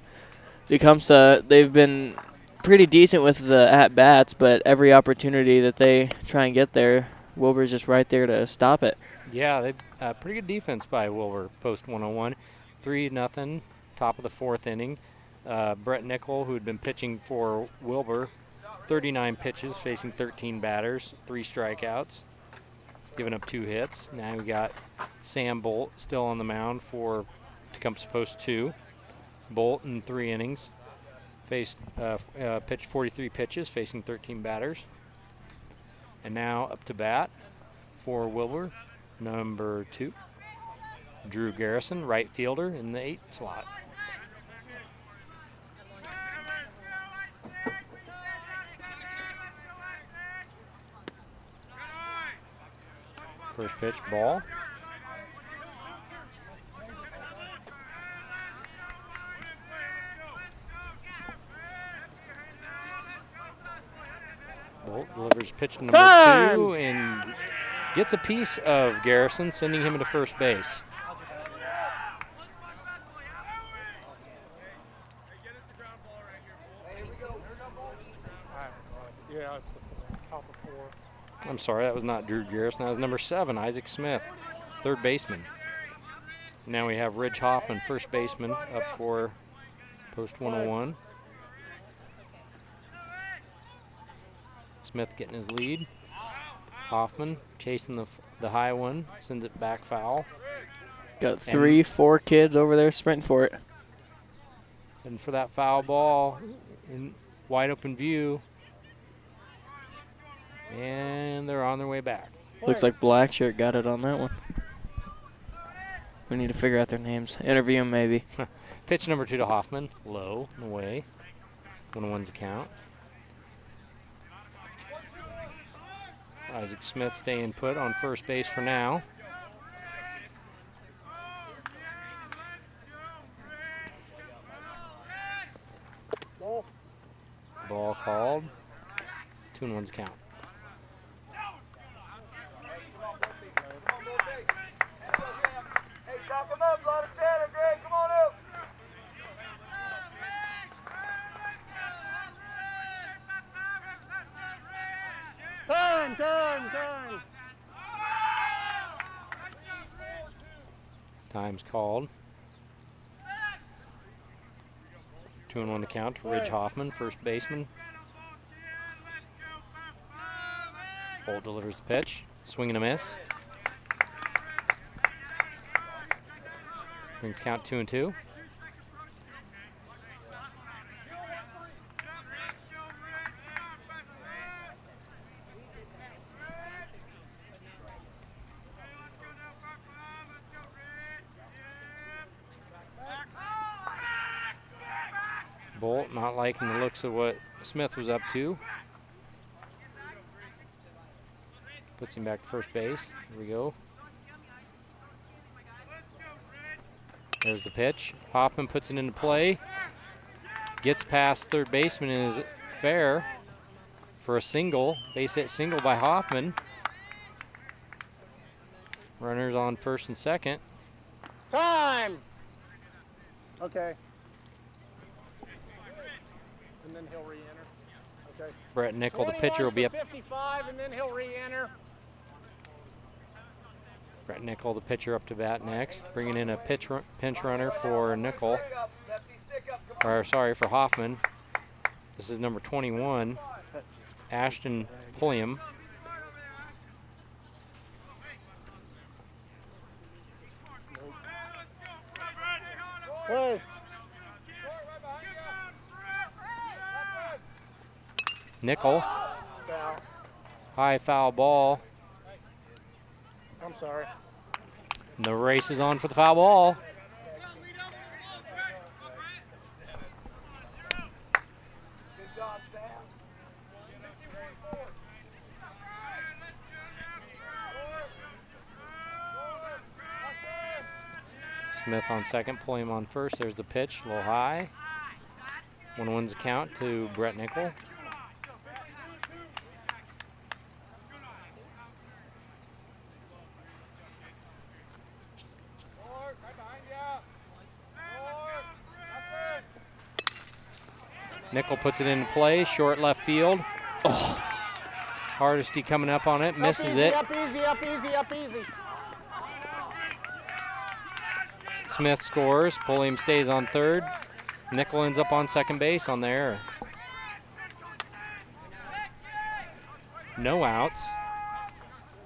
Tecumseh, they've been pretty decent with the at-bats, but every opportunity that they try and get there, Wilber's just right there to stop it. Yeah, they pretty good defense by Wilber Post 101. 3-0, top of the fourth inning. Brett Nickel, who had been pitching for Wilber, 39 pitches, facing 13 batters, 3 strikeouts, giving up 2 hits. Now we got Sam Bolt still on the mound for Tecumseh Post 2. Bolt in 3 innings, pitched 43 pitches, facing 13 batters. And now up to bat for Wilber, number 2, Drew Garrison, right fielder in the 8 slot. First pitch, ball. Bolt delivers pitch number 2 and gets a piece of Garrison, sending him to first base. Yeah, it's the top of 4. I'm sorry, that was not Drew Garrison. That was number 7, Isaac Smith, third baseman. Now we have Ridge Hoffman, first baseman, up for Post 101. Smith getting his lead. Hoffman chasing the high one, sends it back foul. Got 3-4 kids over there sprinting for it. And for that foul ball, in wide open view. And they're on their way back. Looks like Blackshirt got it on that one. We need to figure out their names. Interview them maybe. Pitch number 2 to Hoffman, low and away. 1-1's a count. Isaac Smith staying put on first base for now. Ball called. 2-1's count. Hey, talk him up. A lot of chatter, Greg. Come on up. Time. Time's called. 2-1 the count to Ridge Hoffman, first baseman. Bolt delivers the pitch. Swing and a miss. Brings count 2-2. Bolt not liking the looks of what Smith was up to. Puts him back to first base. Here we go. There's the pitch. Hoffman puts it into play. Gets past third baseman and is fair for a single. Base hit single by Hoffman. Runners on first and second. Time. Okay. And then he'll re-enter. Okay. Brett Nickel, the pitcher, will be up. 55, and then he'll re-enter. Brett Nickel, the pitcher, up to bat next. Bringing in a pinch runner for Nickel. Or sorry, for Hoffman. This is number 21, Ashton Pulliam. Play. Nickel, Foul. high foul ball. I'm sorry. And the race is on for the foul ball. Good job, Sam. Smith on second, Pulliam on first. There's the pitch, a little high. 1-1's the count to Brett Nickel. Nickel puts it into play, short left field. Oh, Hardesty coming up on it, misses it. Up easy, up easy, up easy. Smith scores, Pulliam stays on third. Nickel ends up on second base on the error. No outs.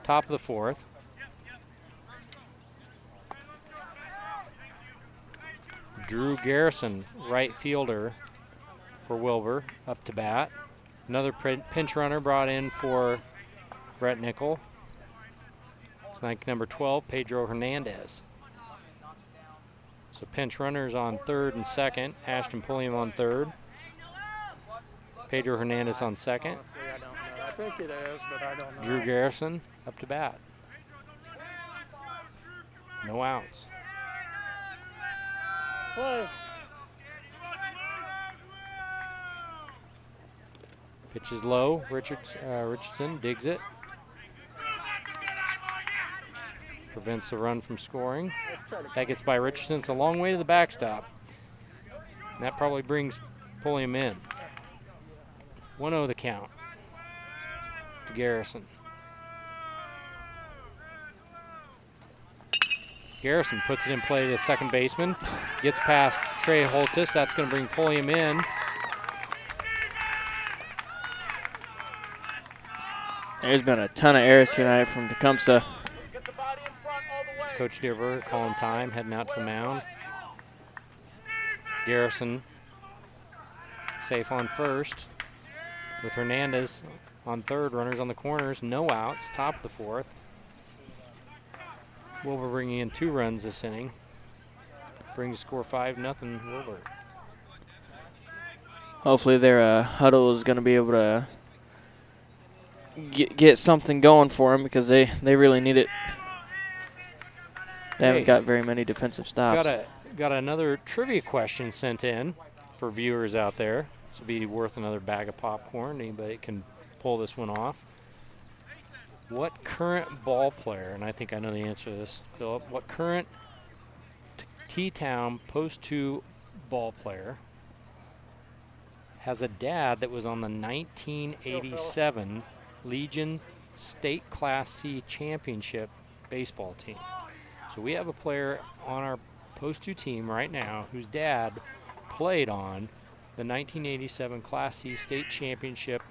Top of the fourth. Drew Garrison, right fielder for Wilber, up to bat. Another pinch runner brought in for Brett Nickel. It's like number 12, Pedro Hernandez. So pinch runners on third and second. Ashton Pulliam on third. Pedro Hernandez on second. Honestly, I don't know. I think it is, but I don't know. Drew Garrison up to bat. No outs. Play. Pitch is low. Richardson digs it. Prevents the run from scoring. That gets by Richardson. It's a long way to the backstop. And that probably brings Pulliam in. 1-0 the count to Garrison. Garrison puts it in play to the second baseman. Gets past Trey Holtis. That's going to bring Pulliam in. There's been a ton of errors tonight from Tecumseh. Coach Dearberger calling time, heading out to the mound. Garrison safe on first with Hernandez on third. Runners on the corners, no outs, top of the fourth. Wilber bringing in 2 runs this inning. Brings the score 5-0 Wilber. Hopefully their huddle is going to be able to get something going for them because they really need it. They haven't got very many defensive stops. Got another trivia question sent in for viewers out there. This will be worth another bag of popcorn. Anybody can pull this one off. What current ball player, and I think I know the answer to this, Philip, what current T-Town Post 2 ball player has a dad that was on the 1987 Legion State Class C Championship baseball team? So we have a player on our Post 2 team right now whose dad played on the 1987 Class C State Championship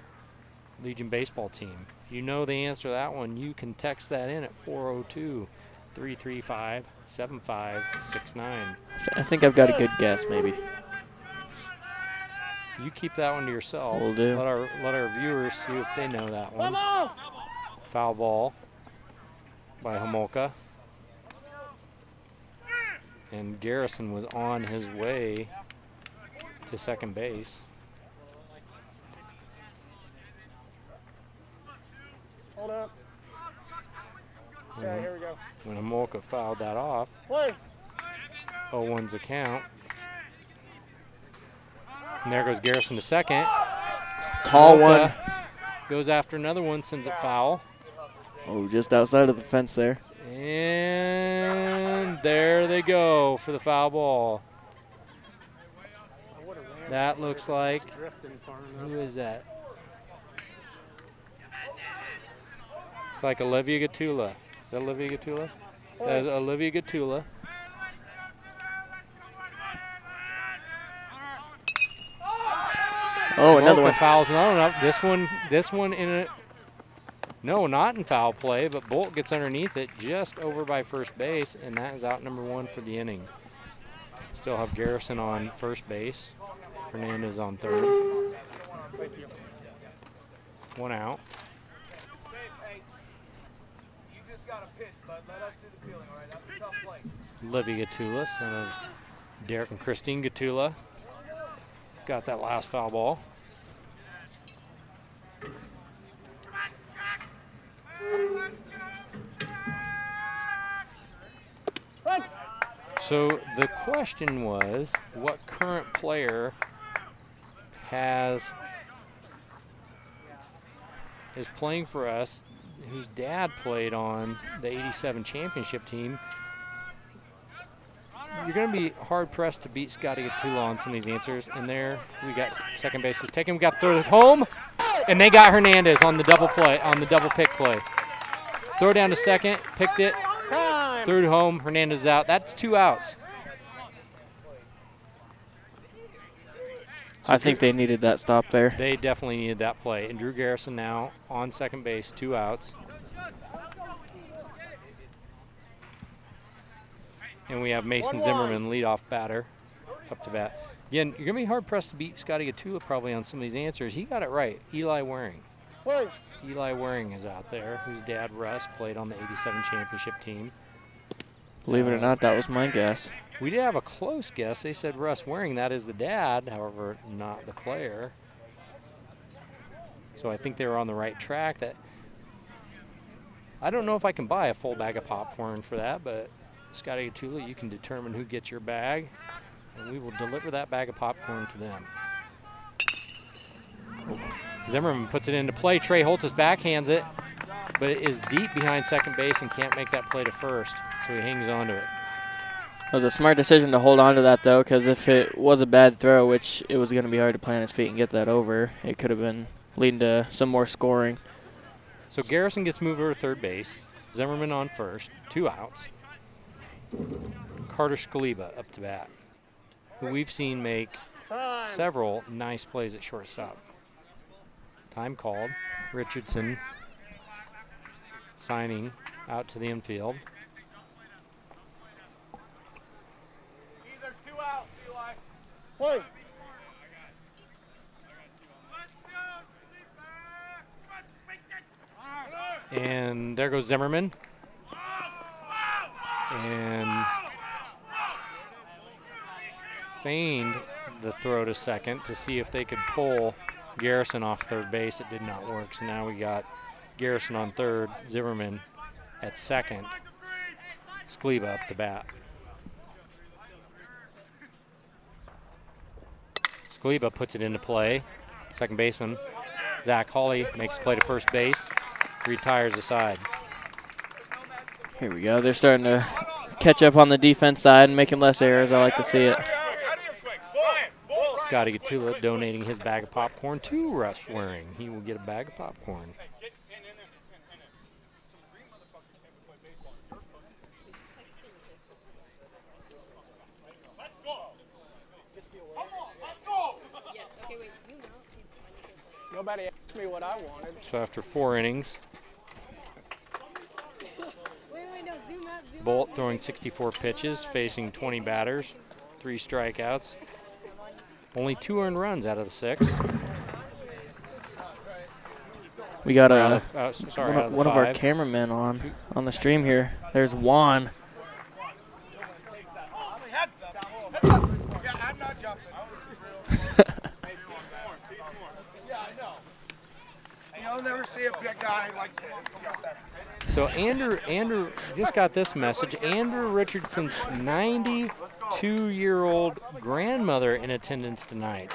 Legion baseball team. You know the answer to that one. You can text that in at 402-335-7569. I think I've got a good guess, maybe. You keep that one to yourself. Will do. Let our viewers see if they know that one. Foul ball by Homolka. And Garrison was on his way to second base. Hold up. Yeah, here we go. When Homolka fouled that off, Play. 0-1's a count. And there goes Garrison to second. Tall Homolka one. goes after another one, sends it foul. Oh, just outside of the fence there. And there they go for the foul ball. That looks like, who is that? It's like Olivia Gatula. Is that Olivia Gatula? That is Olivia Gatula. Oh, another Homolka one. fouls another one up. This one in a, no, not in foul play, but Bolt gets underneath it just over by first base, and that is out number 1 for the inning. Still have Garrison on first base. Hernandez on third. One out. You just got a pitch, bud. Let us do the feeling, all right? That's a tough play. Livy Gatula, son of Derek and Christine Gatula, got that last foul ball. So the question was, what current player is playing for us whose dad played on the 87 championship team? You're going to be hard-pressed to beat Scotty Gatula on some of these answers. And there we got second base is taken. We got third at home, and they got Hernandez on the double play, on the double pick play. Throw down to second, picked it. Third home, Hernandez is out. That's 2 outs. I think they needed that stop there. They definitely needed that play. And Drew Garrison now on second base, 2 outs. And we have Mason Zimmerman, leadoff batter, up to bat. Again, you're going to be hard-pressed to beat Scotty Gatula probably on some of these answers. He got it right. Eli Waring. Play. Eli Waring is out there, whose dad, Russ, played on the 87 championship team. Believe it or not, that was my guess. We did have a close guess. They said Russ Waring, that is the dad, however, not the player. So I think they were on the right track. That I don't know if I can buy a full bag of popcorn for that, but Scotty Gatula, you can determine who gets your bag, and we will deliver that bag of popcorn to them. Zimmerman puts it into play. Trey Holtis backhands it, but it is deep behind second base and can't make that play to first, so he hangs on to it. It was a smart decision to hold on to that, though, because if it was a bad throw, which it was going to be hard to plant his feet and get that over, it could have been leading to some more scoring. So Garrison gets moved over to third base. Zimmerman on first, 2 outs. Carter Scaliba up to bat, who we've seen make several nice plays at shortstop. Time called. Richardson signing out to the infield. There's 2 outs, Eli. Play. And there goes Zimmerman. And feigned the throw to second to see if they could pull Garrison off third base. It did not work. So now we got Garrison on third, Zimmerman at second, Scaliba up to bat. Scaliba puts it into play. Second baseman Zach Hawley makes a play to first base, retires the side. Here we go. They're starting to catch up on the defense side and making less errors. I like to see it. Scotty Gatula donating his bag of popcorn to Russ Waring. He will get a bag of popcorn. Yes. Okay, wait. Zoom out. See when you get Nobody asked me what I wanted. So after 4 innings, Wait, no. Zoom out. Zoom Bolt out. throwing 64 pitches, facing 20 batters, 3 strikeouts. Only 2 earned runs out of the 6. We got one of our 5. cameramen on the stream here. There's Juan. Yeah, I'm not jumping. You'll never see a big guy like this. So Andrew just got this message. Andrew Richardson's 92-year-old grandmother in attendance tonight.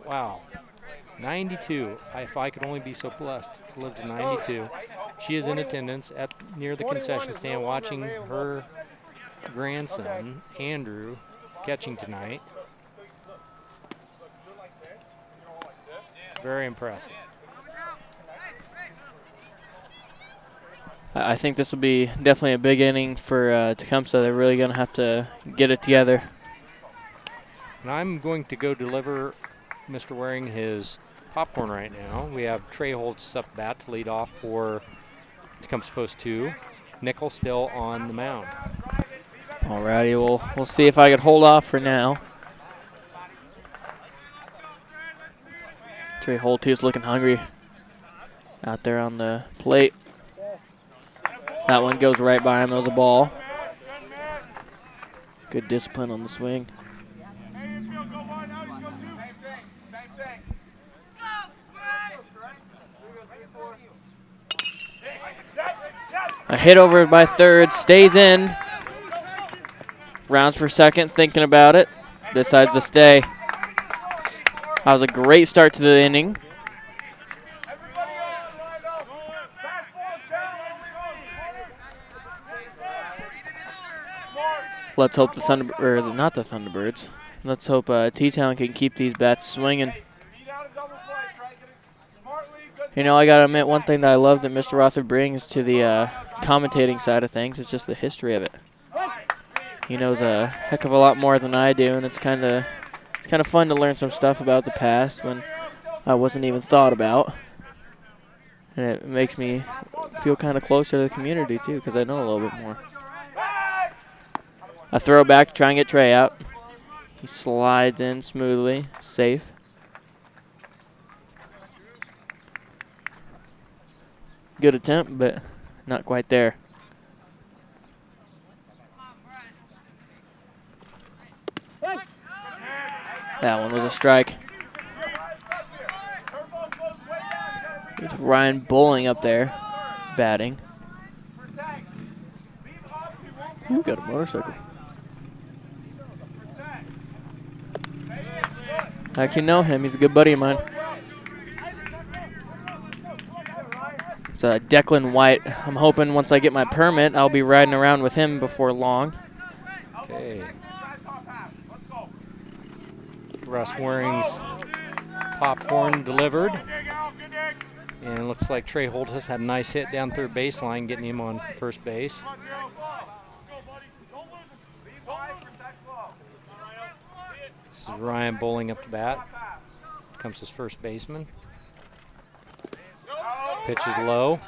Wow, 92. If I could only be so blessed to live to 92. She is in attendance near the concession stand watching her grandson, Andrew, catching tonight. Very impressive. I think this will be definitely a big inning for Tecumseh. They're really going to have to get it together. And I'm going to go deliver Mr. Waring his popcorn right now. We have Trey Holtz up bat to lead off for Tecumseh Post 2. Nickel still on the mound. Alrighty, we'll see if I can hold off for now. Trey Holtz is looking hungry out there on the plate. That one goes right by him. That was a ball. Good discipline on the swing. A hit over by third, stays in. Rounds for second, thinking about it. Decides to stay. That was a great start to the inning. Let's hope the not the Thunderbirds. Let's hope T-Town can keep these bats swinging. You know, I gotta admit, one thing that I love that Mr. Rother brings to the commentating side of things is just the history of it. He knows a heck of a lot more than I do, and it's kind of fun to learn some stuff about the past when I wasn't even thought about. And it makes me feel kind of closer to the community too, because I know a little bit more. A throw back to try and get Trey out. He slides in smoothly, safe. Good attempt, but not quite there. That one was a strike. It's Ryan Bowling up there, batting. Ooh, got a motorcycle. I actually know him. He's a good buddy of mine. It's Declan White. I'm hoping once I get my permit, I'll be riding around with him before long. Okay. Russ Waring's popcorn delivered. And it looks like Trey Holtis had a nice hit down third baseline, getting him on first base. This is Ryan Bowling up to bat. Comes his first baseman. Pitch is low.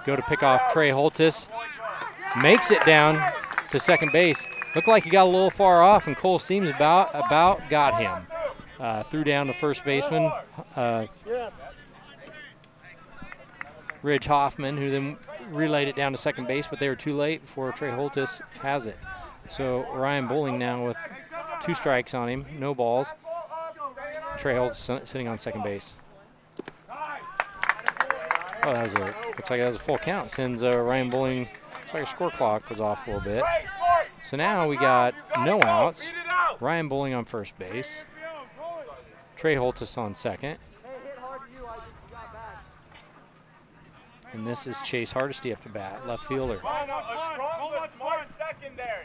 Go to pick off Trey Holtis. Makes it down to second base. Looked like he got a little far off, and Cole Seams about got him. Threw down to first baseman, Ridge Hoffman, who then relayed it down to second base, but they were too late before Trey Holtis has it. So Ryan Bowling now with 2 strikes on him, no balls. Trey Holtis sitting on second base. Oh, looks like that was a full count. Sends Ryan Bowling. Looks like a score clock was off a little bit. So now we got no outs. Ryan Bowling on first base. Trey Holtis on second. And this is Chase Hardesty up to bat, left fielder. A strong but smart secondary.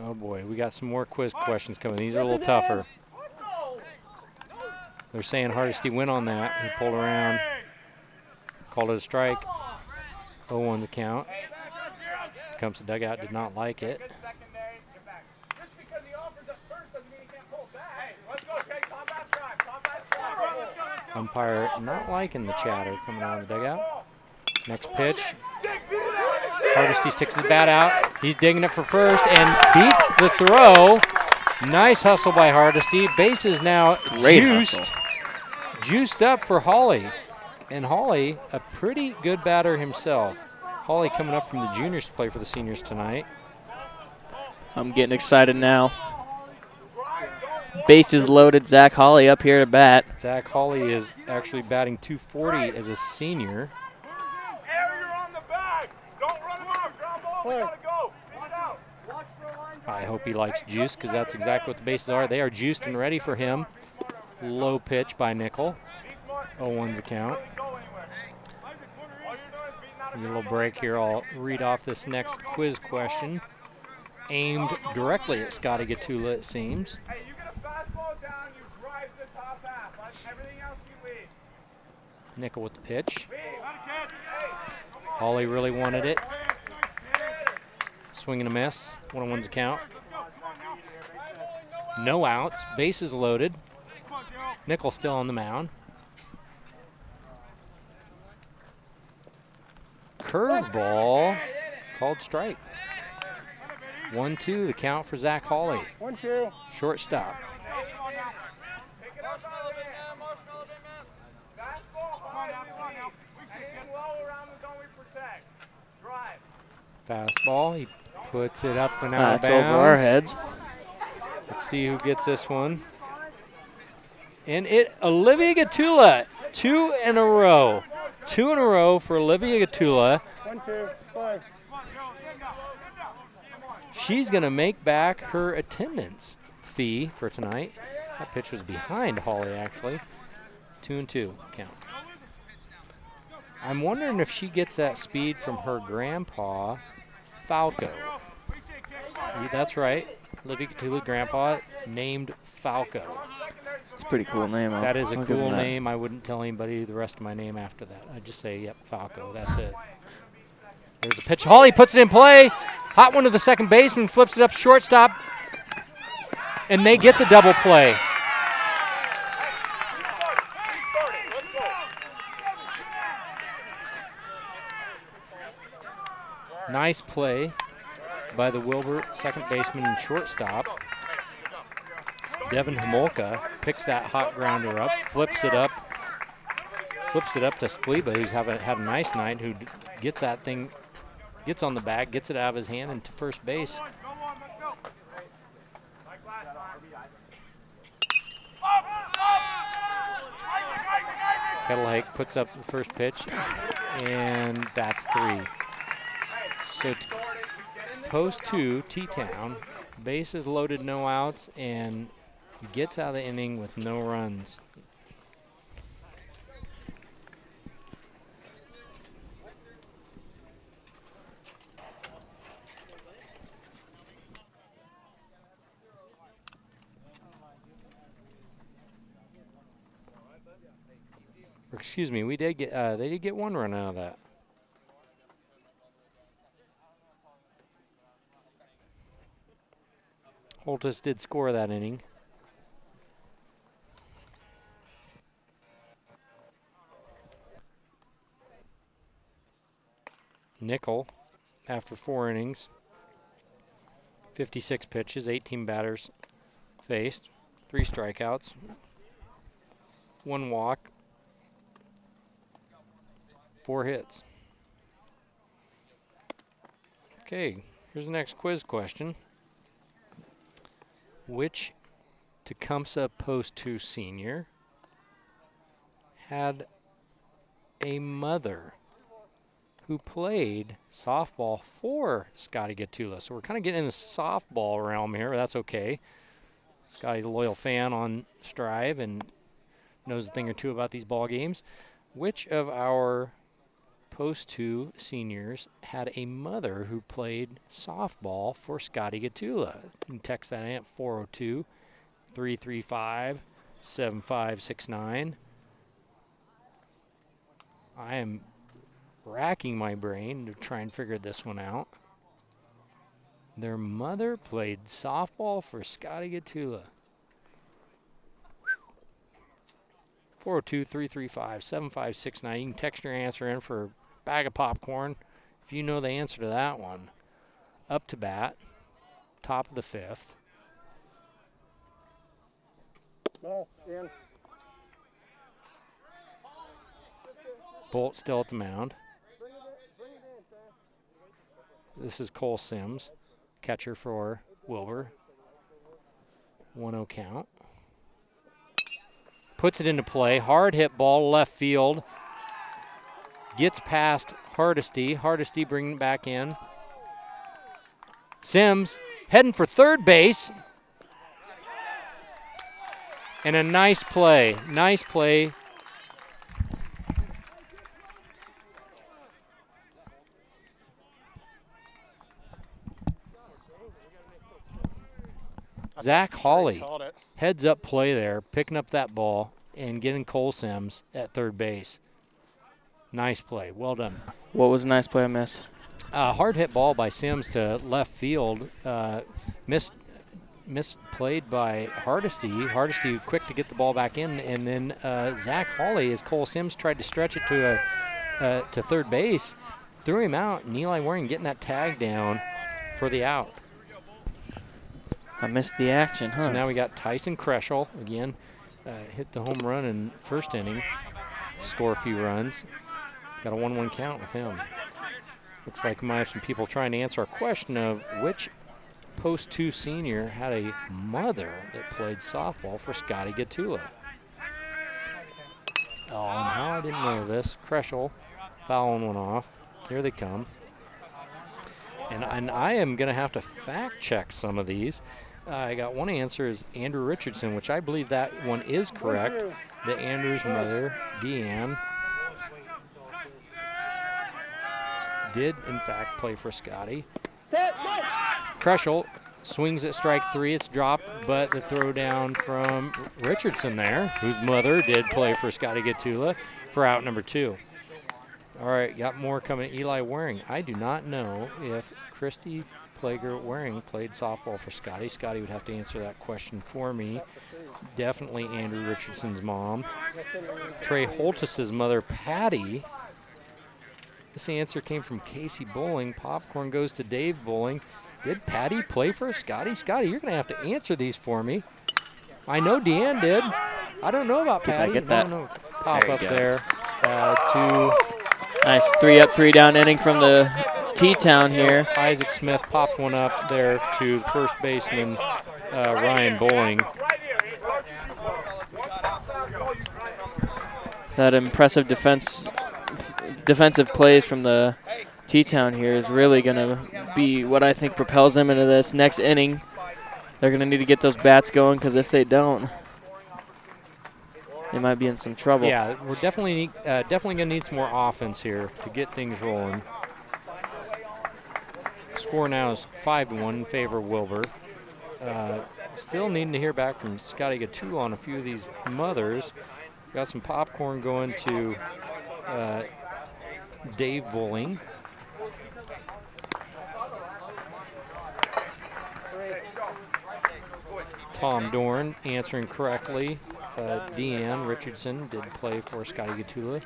Oh boy, we got some more quiz questions coming. These are a little tougher. They're saying Hardesty went on that. He pulled around, called it a strike. 0-1 the count. Tecumseh dugout did not like it. Umpire not liking the chatter coming out of the dugout. Next pitch. Hardesty sticks his bat out. He's digging it for first and beats the throw. Nice hustle by Hardesty. Base is now juiced up for Hawley. And Hawley, a pretty good batter himself. Hawley coming up from the juniors to play for the seniors tonight. I'm getting excited now. Bases loaded. Zach Hawley up here to bat. Zach Hawley is actually batting .240 as a senior. I hope he likes juice because that's exactly what the bases are. They are juiced and ready for him. Low pitch by Nickel. 0-1's the count. A little break here. I'll read off this next quiz question. Aimed directly at Scotty Gatula, it seems. Nickel with the pitch. Hawley really wanted it. Swing and a miss. 1-1's the count. No outs. Bases loaded. Nickel still on the mound. Curveball called strike. 1-2 the count for Zach Hawley. 1-2. Shortstop. Fastball. He puts it up and out of It's bounds. over our heads. Let's see who gets this one. And Olivia Gatula, 2 in a row. 2 in a row for Olivia Gatula. 1-2. Play. She's going to make back her attendance fee for tonight. That pitch was behind Hawley, actually. 2-2 count. I'm wondering if she gets that speed from her grandpa, Falco. That's right. Olivia Gatula's grandpa named Falco. It's a pretty cool name. That is a I'll give him cool that. name. I wouldn't tell anybody the rest of my name after that. I'd just say, yep, Falco. That's it. There's a pitch. Hawley puts it in play. Hot one to the second baseman, flips it up shortstop, and they get the double play. Nice play by the Wilber second baseman and shortstop. Devin Homolka picks that hot grounder up, flips it up to Skliba, who's had a nice night, who gets that thing, gets on the bag, gets it out of his hand and to first base. Kettlehake puts up the first pitch, and that's 3. So Post 2, T-Town, bases loaded, no outs, and gets out of the inning with no runs. Or excuse me, we did get they did get 1 run out of that. Holtis did score that inning. Nickel, after 4 innings, 56 pitches, 18 batters faced, 3 strikeouts, 1 walk, 4 hits. Okay, here's the next quiz question. Which Tecumseh Post 2 senior had a mother who played softball for Scotty Gatula. So we're kind of getting in the softball realm here. That's okay. Scotty's a loyal fan on Striv and knows a thing or two about these ball games. Which of our Post 2 seniors had a mother who played softball for Scotty Gatula? You can text that in at 402-335-7569. I am racking my brain to try and figure this one out. Their mother played softball for Scotty Gatula. 402-335-7569. You can text your answer in for a bag of popcorn if you know the answer to that one. Up to bat, top of the 5th. Ball in. Bolt still at the mound. This is Cole Sims, catcher for Wilber. 1-0 count. Puts it into play. Hard hit ball left field. Gets past Hardesty. Hardesty bringing it back in. Sims heading for third base. And a nice play. Nice play. Zach Hawley, heads up play there, picking up that ball and getting Cole Sims at third base. Nice play. Well done. What was a nice play I missed? Hard hit ball by Sims to left field. Misplayed by Hardesty. Hardesty quick to get the ball back in, and then Zach Hawley, as Cole Sims tried to stretch it to third base, threw him out, and Eli Waring getting that tag down for the out. I missed the action, huh? So now we got Tyson Kreschel again, hit the home run in first inning, score a few runs. Got a 1-1 count with him. Looks like we might have some people trying to answer our question of which Post 2 senior had a mother that played softball for Scotty Gatula. Oh, and how I didn't know this. Kreschel fouling one off. Here they come. And I am going to have to fact check some of these. I got one answer is Andrew Richardson, which I believe that one is correct. That Andrew's mother, Deanne, did in fact play for Scotty. Kreschel swings at strike 3. It's dropped, but the throw down from Richardson there, whose mother did play for Scotty Gatula, for out number 2. All right, got more coming. Eli Waring. I do not know if Christy Plager Waring played softball for Scotty. Scotty would have to answer that question for me. Definitely Andrew Richardson's mom. Trey Holtus's mother, Patty. This answer came from Casey Bowling. Popcorn goes to Dave Bowling. Did Patty play for Scotty? Scotty, you're going to have to answer these for me. I know Deanne did. I don't know about Patty. Did I get that? No. Pop there up there to nice 3-up, 3-down inning from the T-Town here. Isaac Smith popped one up there to first baseman Ryan Bowling. That impressive defensive plays from the T-Town here is really going to be what I think propels them into this next inning. They're going to need to get those bats going, because if they don't, they might be in some trouble. Yeah, we're definitely going to need some more offense here to get things rolling. Score now is 5-1 in favor of Wilber. Still needing to hear back from Scotty Gatula on a few of these mothers. Got some popcorn going to Dave Bowling. Tom Dorn answering correctly. Deanne Richardson did play for Scotty Gatula.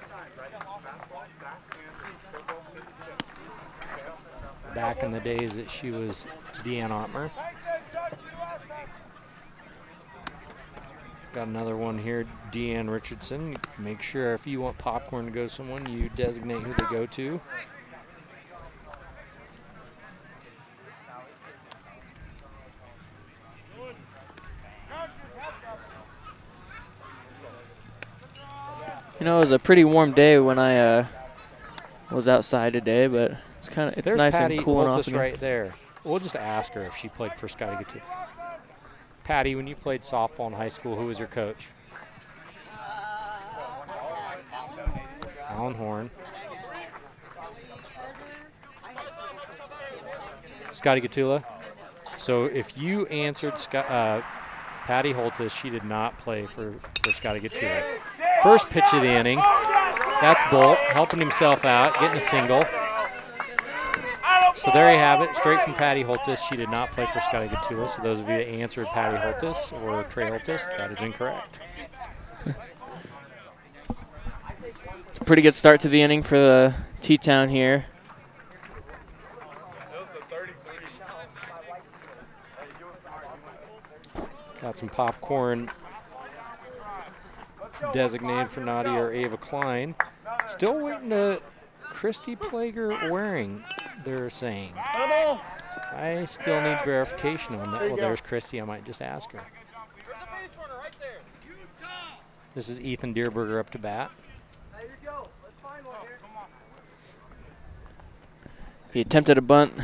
Back in the days that she was Deanne Ottmer. Got another one here, Deanne Richardson. Make sure if you want popcorn to go to someone, you designate who they go to. You know, it was a pretty warm day when I was outside today, but it's There's nice Patty and cooling off Holtis again. right there. We'll just ask her if she played for Scotty Gatula. Patty, when you played softball in high school, who was your coach? Alan Horn. Scotty Gatula. So if you answered Patty Holtis, she did not play for Scotty Gatula. First pitch of the inning. That's Bolt helping himself out, getting a single. So there you have it, straight from Patty Holtis. She did not play for Scotty Gatula. So those of you that answered Patty Holtis or Trey Holtis, that is incorrect. It's a pretty good start to the inning for the T-Town here. Got some popcorn designated for Nadia or Ava Klein. Still waiting to Christy Plager Waring, they're saying. I still need verification on that. Well, there's Christy. I might just ask her. This is Ethan Deerberger up to bat. He attempted a bunt,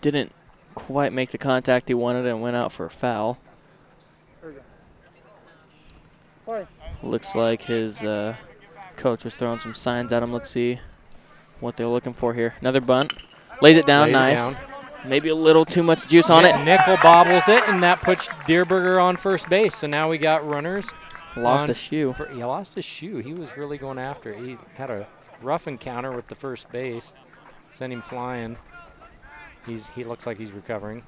didn't quite make the contact he wanted, and went out for a foul. Looks like his coach was throwing some signs at him. Let's see what they're looking for here. Another bunt. Lays it down, nice. Maybe a little too much juice on it. Nickel bobbles it, and that puts Deerberger on first base. So now we got runners. Lost a shoe. He lost his shoe. He was really going after it. He had a rough encounter with the first base. Sent him flying. He looks like he's recovering.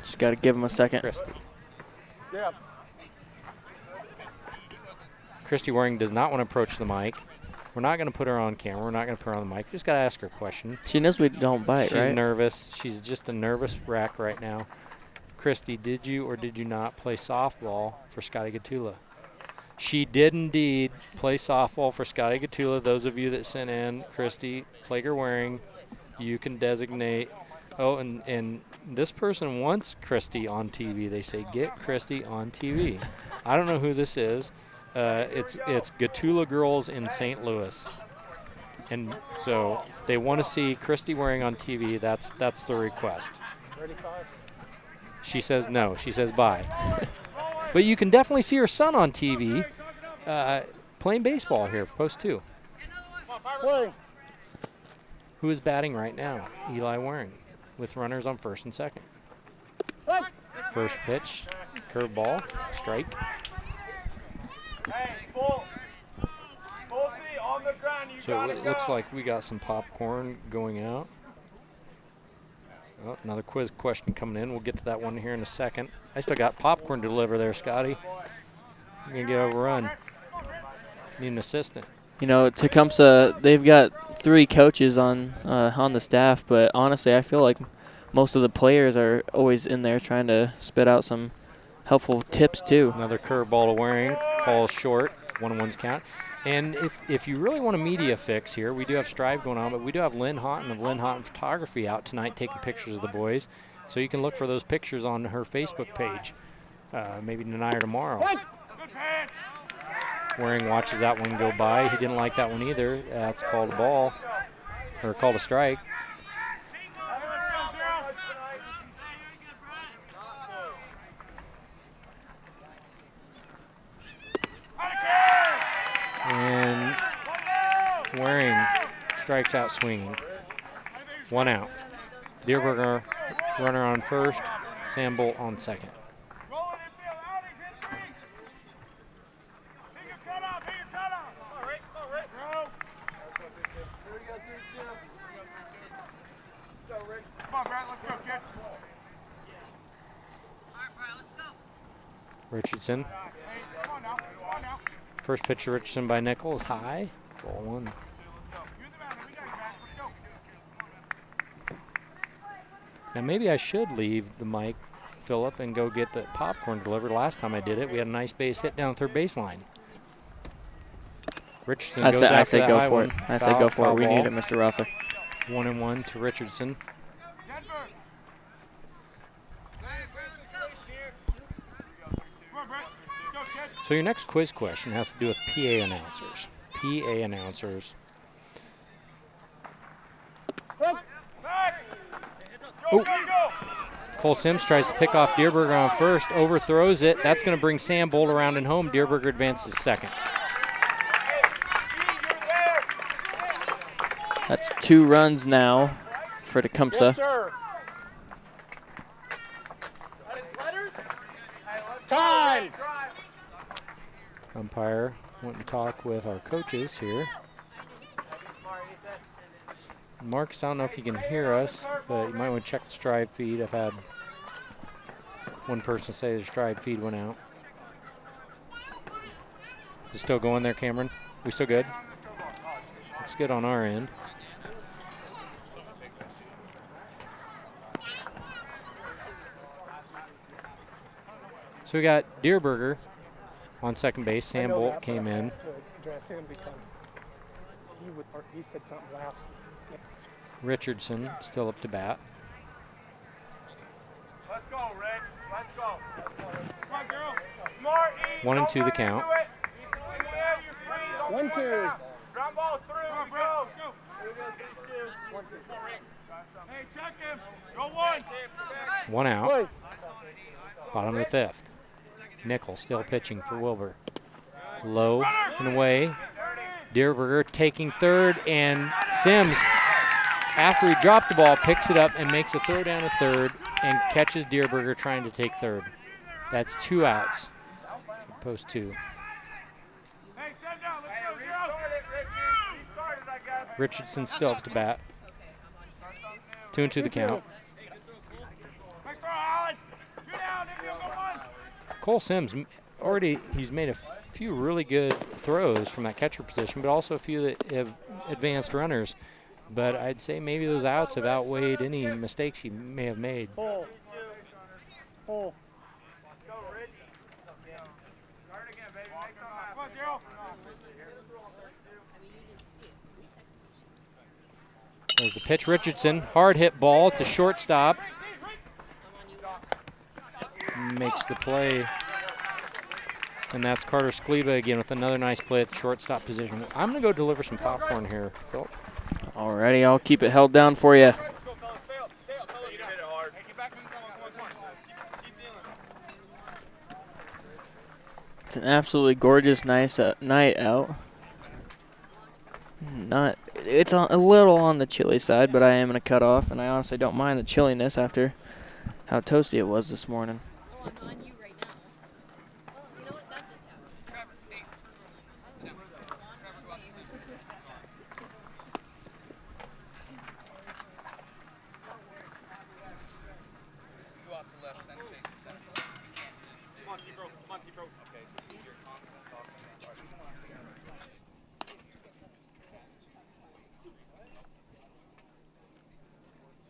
Just got to give him a second. Christy. Yeah. Christy Waring does not want to approach the mic. We're not going to put her on camera. We're not going to put her on the mic. Just got to ask her a question. She knows we don't bite, right? She's nervous. She's just a nervous wreck right now. Christy, did you or did you not play softball for Scotty Gatula? She did indeed play softball for Scotty Gatula. Those of you that sent in, Christy Plager Waring, you can designate. Oh, and this person wants Christy on TV. They say, get Christy on TV. I don't know who this is. It's Gatula Girls in St. Louis. And so they want to see Christy Waring on TV. That's the request. She says no. She says bye. But you can definitely see her son on TV playing baseball here, Post 2. Who is batting right now? Eli Waring with runners on first and second. First pitch, curveball, strike. So it looks like we got some popcorn going out. Oh, another quiz question coming in. We'll get to that one here in a second. I still got popcorn to deliver there, Scotty. I'm going to get overrun. Need an assistant. You know, Tecumseh, they've got 3 coaches on the staff, but honestly, I feel like most of the players are always in there trying to spit out some helpful tips, too. Another curveball to Waring. Falls short. 1-1's count. And if you really want a media fix here, we do have Strive going on, but we do have Lynn Houghton of Lynn Houghton Photography out tonight taking pictures of the boys. So you can look for those pictures on her Facebook page, maybe tonight or tomorrow. Waring watches that one go by. He didn't like that one either. That's called a ball, or called a strike. And Waring strikes out swinging. 1 out. Deerberger, runner on first. Sam Bolt on second. Richardson. First pitch to Richardson by Nickel is high. Ball 1. Now maybe I should leave the mic, Phillip, and go get the popcorn delivered. Last time I did it, we had a nice base hit down third baseline. Richardson goes after I say that go high for one. it. I say go for it. We need it, Mr. Rother. 1-1 to Richardson. So your next quiz question has to do with PA announcers. PA announcers. Go, go, go. Cole Sims tries to pick off Deerberger on first, overthrows it. That's going to bring Sam Bolt around and home. Deerberger advances second. That's 2 runs now for Tecumseh. Yes, sir. Time. Umpire went and talked with our coaches here. Marcus, I don't know if you can hear us, but you might want to check the Striv feed. I've had one person say the Striv feed went out. Is it still going there, Cameron? We still good? Looks good on our end. So we got Deerberger on second base. Sam Bolt came in. To address him because he said something last. Richardson still up to bat. Let's go, Rick. Let's go. Come on, girl. Smart, eat. 1 and 2 the count. 1-2. Ground ball through. Come on, bro. Go. Hey, check him. Go 1. 1 out. Bottom of the 5th. Nickel still pitching for Wilber. Low and away. Deerberger taking third, and Sims, after he dropped the ball, picks it up and makes a throw down to third and catches Deerberger trying to take third. That's 2 outs. Post 2. Hey, send down. Let's go, He started, I guess. Richardson still up to bat. 2 and 2 the count. Next throw, Allen. Shoot down. If you go 1. Cole Sims, he's made a few really good throws from that catcher position, but also a few that have advanced runners. But I'd say maybe those outs have outweighed any mistakes he may have made. Pull. Pull. Go, Rich. Start again, baby. Make some happen. Come on, Gerald. There's the pitch, Richardson. Hard hit ball to shortstop. Makes the play. And that's Carter Skleba again with another nice play at the shortstop position. I'm going to go deliver some popcorn here, Phil. Alrighty, I'll keep it held down for you. It's an absolutely gorgeous, nice night out. It's a little on the chilly side, but I am going to cut off, and I honestly don't mind the chilliness after how toasty it was this morning. Oh, I'm on you right now. Oh, you know what? That just happened.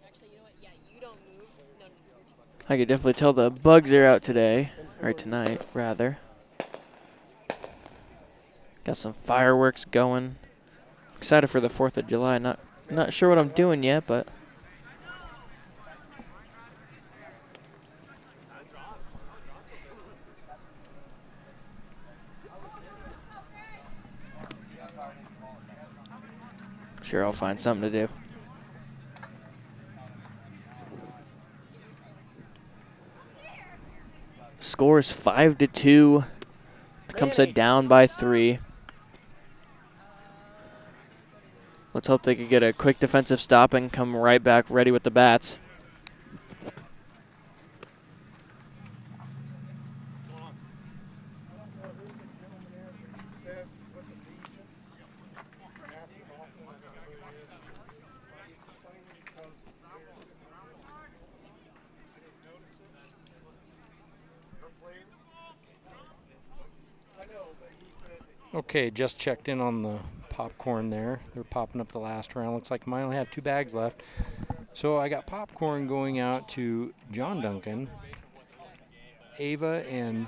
Actually, you know what? Yeah, you don't move. No, you're I could definitely tell the bugs are out today, or tonight, rather. Got some fireworks going. Excited for the 4th of July. Not sure what I'm doing yet, but sure I'll find something to do. Score is 5-2. Tecumseh down by 3. Let's hope they could get a quick defensive stop and come right back ready with the bats. Okay, just checked in on the popcorn there. They're popping up the last round. Looks like I only have 2 bags left. So I got popcorn going out to John Duncan, Ava and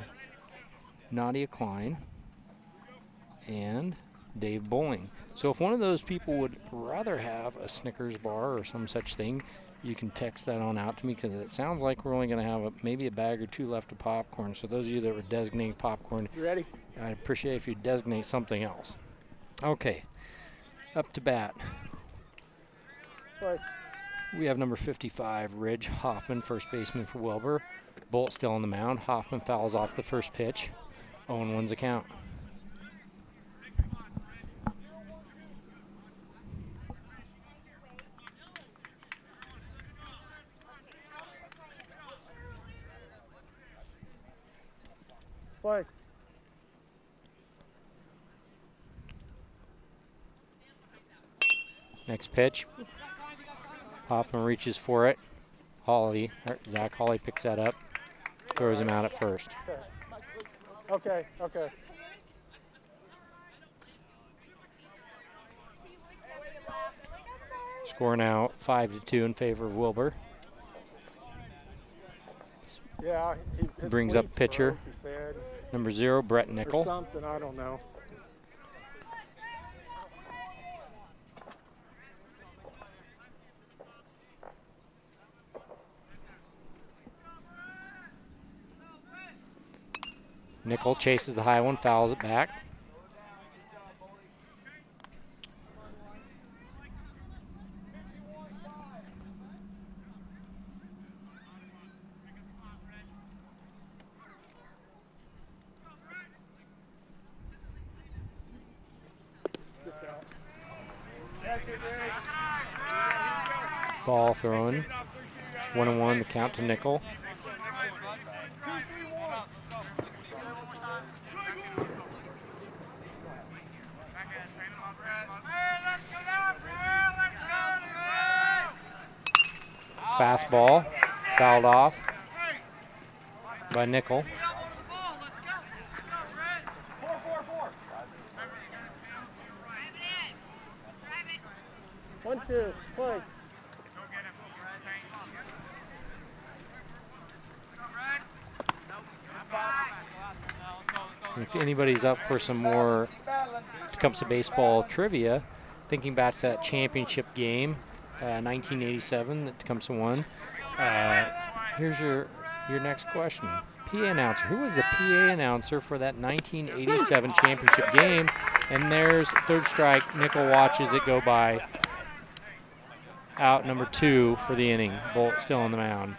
Nadia Klein, and Dave Bowling. So if one of those people would rather have a Snickers bar or some such thing, you can text that on out to me, because it sounds like we're only going to have maybe a bag or 2 left of popcorn. So those of you that were designating popcorn, You ready? I'd appreciate if you designate something else. Okay, up to bat. Play. We have number 55, Ridge Hoffman, first baseman for Wilber. Bolt still on the mound. Hoffman fouls off the first pitch. 0-1's the count. Play. Next pitch. Hoffman reaches for it. Zach Hawley picks that up, throws him out at first. Okay. Score now 5-2 in favor of Wilber. Yeah, his Brings up cleats pitcher. broke, he said, Number 0, Brett or Nickel. something, I don't know. Nickel chases the high one, fouls it back. Ball thrown. 1-1, the count to Nickel. Fastball, fouled off by Nickel. One, two, play. If anybody's up for some more Tecumseh baseball trivia, thinking back to that championship game, 1987 that Tecumseh won. Here's your next question. PA announcer. Who was the PA announcer for that 1987 championship game? And there's third strike. Nickel watches it go by. Out number 2 for the inning. Bolt still on the mound.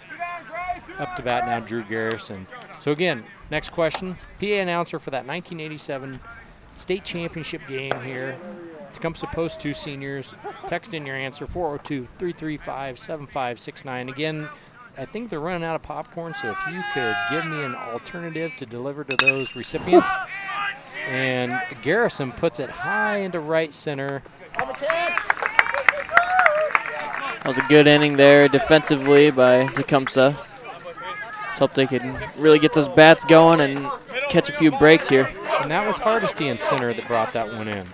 Up to bat now, Drew Garrison. So again, next question. PA announcer for that 1987 state championship game here. Tecumseh Post 2 seniors. Text in your answer, 402-335-7569. Again, I think they're running out of popcorn, so if you could give me an alternative to deliver to those recipients. And Garrison puts it high into right center. That was a good inning there defensively by Tecumseh. Let's hope they can really get those bats going and catch a few breaks here. And that was Hardesty in center that brought that one in.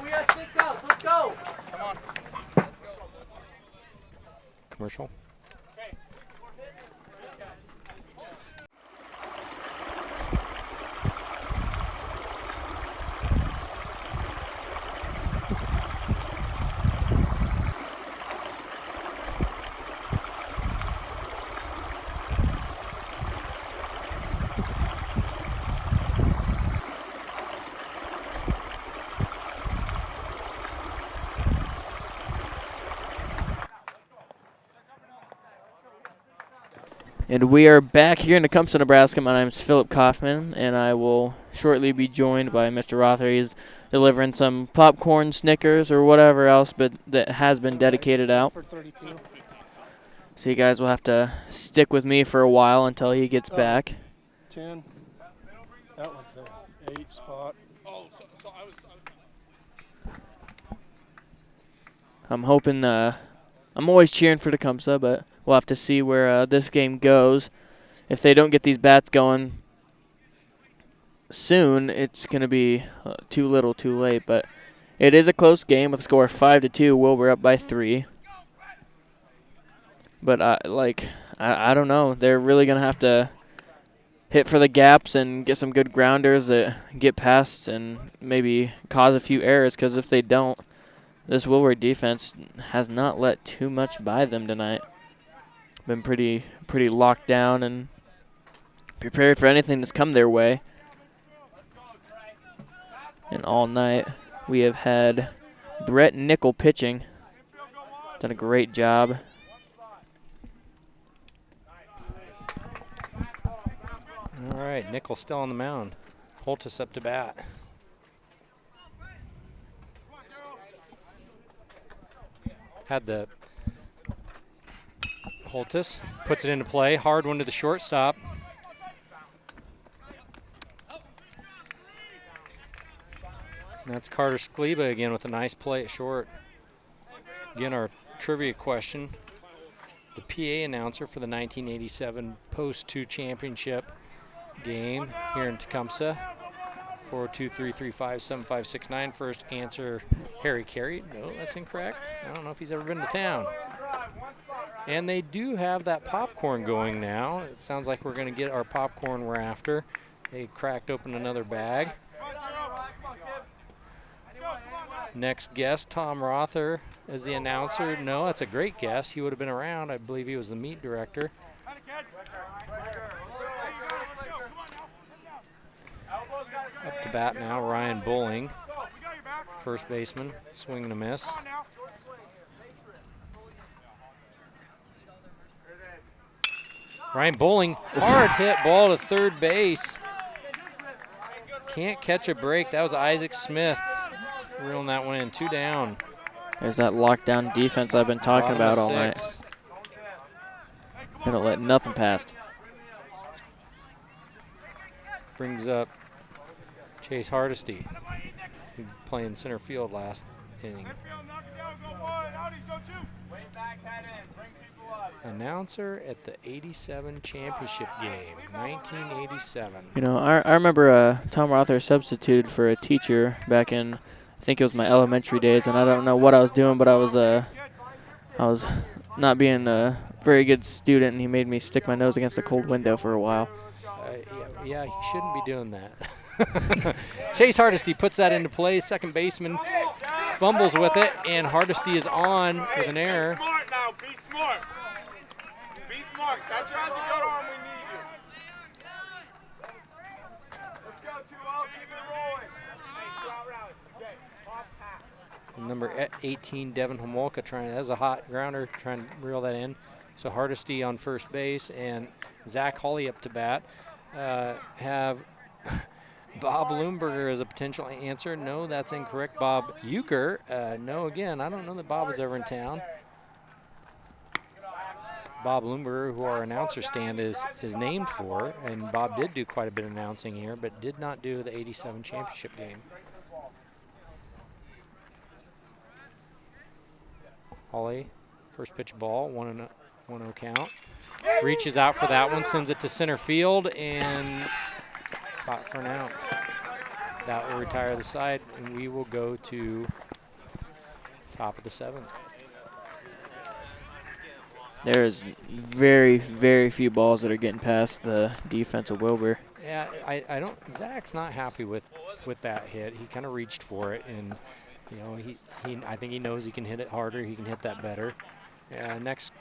We got 6 outs. Let's go. Come on. Commercial. And we are back here in Tecumseh, Nebraska. My name is Philip Kaufman, and I will shortly be joined by Mr. Rother. He's delivering some popcorn, Snickers, or whatever else, but that has been dedicated out. For 32. So you guys will have to stick with me for a while until he gets back. 10. That was the 8 spot. I'm hoping, I'm always cheering for Tecumseh, but we'll have to see where this game goes. If they don't get these bats going soon, it's going to be too little too late. But it is a close game with a score of 5-2. Wilber up by 3. But, I don't know. They're really going to have to hit for the gaps and get some good grounders that get past and maybe cause a few errors, because if they don't, this Wilber defense has not let too much by them tonight. Been pretty locked down and prepared for anything that's come their way. And all night, we have had Brett Nickel pitching. Done a great job. All right, Nickel still on the mound. Holtis up to bat. Had the Holtis puts it into play. Hard one to the shortstop. And that's Carter Skleba again with a nice play at short. Again, our trivia question. The PA announcer for the 1987 Post 2 Championship game here in Tecumseh. 402-335-7569. First answer, Harry Carey. No, that's incorrect. I don't know if he's ever been to town. And they do have that popcorn going now. It sounds like we're going to get our popcorn we're after. They cracked open another bag. Next guest, Tom Rother as the announcer. No, that's a great guess. He would have been around. I believe he was the meet director. Up to bat now, Ryan Bowling, first baseman, swing and a miss. Ryan Bowling, hard hit ball to third base. Can't catch a break. That was Isaac Smith reeling that one in. 2 down. There's that lockdown defense I've been talking about all night. They don't let nothing past. Brings up Chase Hardesty, playing center field last inning. Announcer at the 87 championship game, 1987. You know, I remember Tom Rother substituted for a teacher back in, I think it was my elementary days, and I don't know what I was doing, but I was not being a very good student, and he made me stick my nose against a cold window for a while. Yeah, he shouldn't be doing that. Chase Hardesty puts that into play. Second baseman fumbles with it, and Hardesty is on with an error. Be smart now. Be smart. Be smart. Catch out the good arm. We need you. Let's go, 2-0. Keep it rolling. Number 18, Devin Homolka, has a hot grounder, trying to reel that in. So Hardesty on first base, and Zach Hawley up to bat. Have Bob Loomberger as a potential answer. No, that's incorrect. Bob Euchre. No, again, I don't know that Bob was ever in town. Bob Loomberger, who our announcer stand is named for, and Bob did do quite a bit of announcing here, but did not do the 87 championship game. Hawley, first pitch ball, 1-0 count. Reaches out for that one, sends it to center field, and caught for an out. That will retire the side, and we will go to top of the 7th. There's very, very few balls that are getting past the defense of Wilber. Yeah, I don't. Zach's not happy with that hit. He kind of reached for it, and you know, I think he knows he can hit it harder. He can hit that better. Next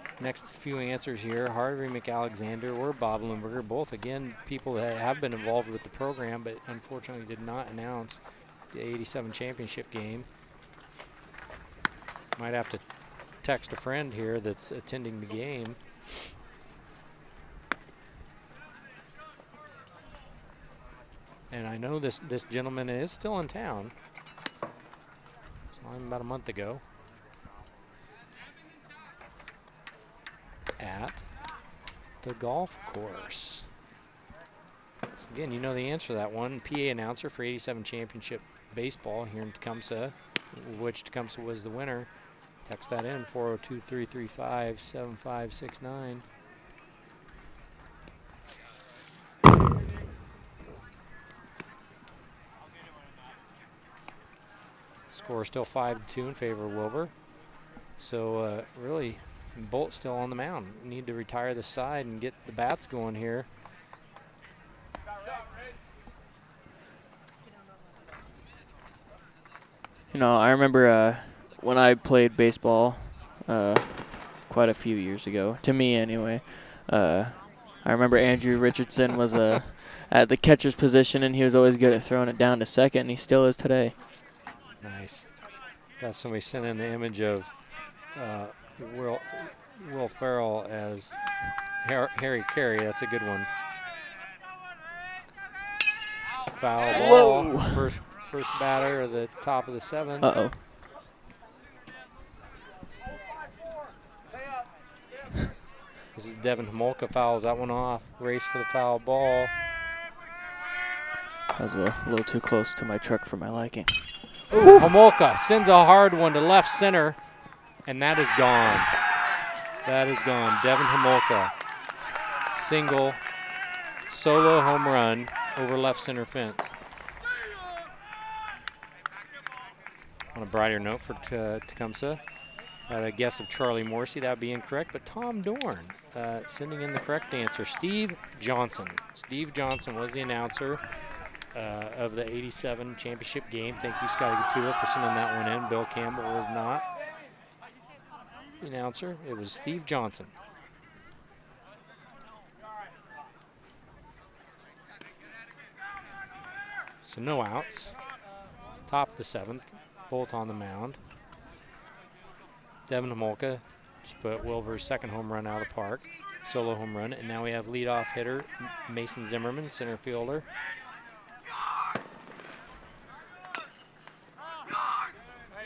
few answers here: Harvey McAlexander or Bob Loomberger, both again people that have been involved with the program, but unfortunately did not announce the 87 championship game. Might have to text a friend here that's attending the game. And I know this gentleman is still in town. Saw him about a month ago at the golf course. So again, you know the answer to that one. PA announcer for 87 championship baseball here in Tecumseh, of which Tecumseh was the winner. Text that in, 402-335-7569. Score still 5-2 in favor of Wilber. So really, Bolt still on the mound. Need to retire the side and get the bats going here. You know, I remember when I played baseball quite a few years ago, to me anyway. I remember Andrew Richardson was at the catcher's position, and he was always good at throwing it down to second, and he still is today. Nice. Got somebody sending the image of Will Ferrell as Harry Carey. That's a good one. Foul ball. Whoa. First batter at the top of the 7th. Uh-oh. This is Devin Homolka, fouls that one off. Race for the foul ball. That was a little too close to my truck for my liking. Ooh, Homolka sends a hard one to left center, and that is gone. That is gone. Devin Homolka, single, solo home run over left center fence. On a brighter note for Tecumseh, had a guess of Charlie Morrissey. That would be incorrect, but Tom Dorn sending in the correct answer. Steve Johnson. Steve Johnson was the announcer of the 87 championship game. Thank you, Scotty Gatula, for sending that one in. Bill Campbell was not the announcer. It was Steve Johnson. So no outs. Top of the 7th. Bolt on the mound. Devin Homolka just put Wilber's second home run out of the park. Solo home run. And now we have leadoff hitter Mason Zimmerman, center fielder.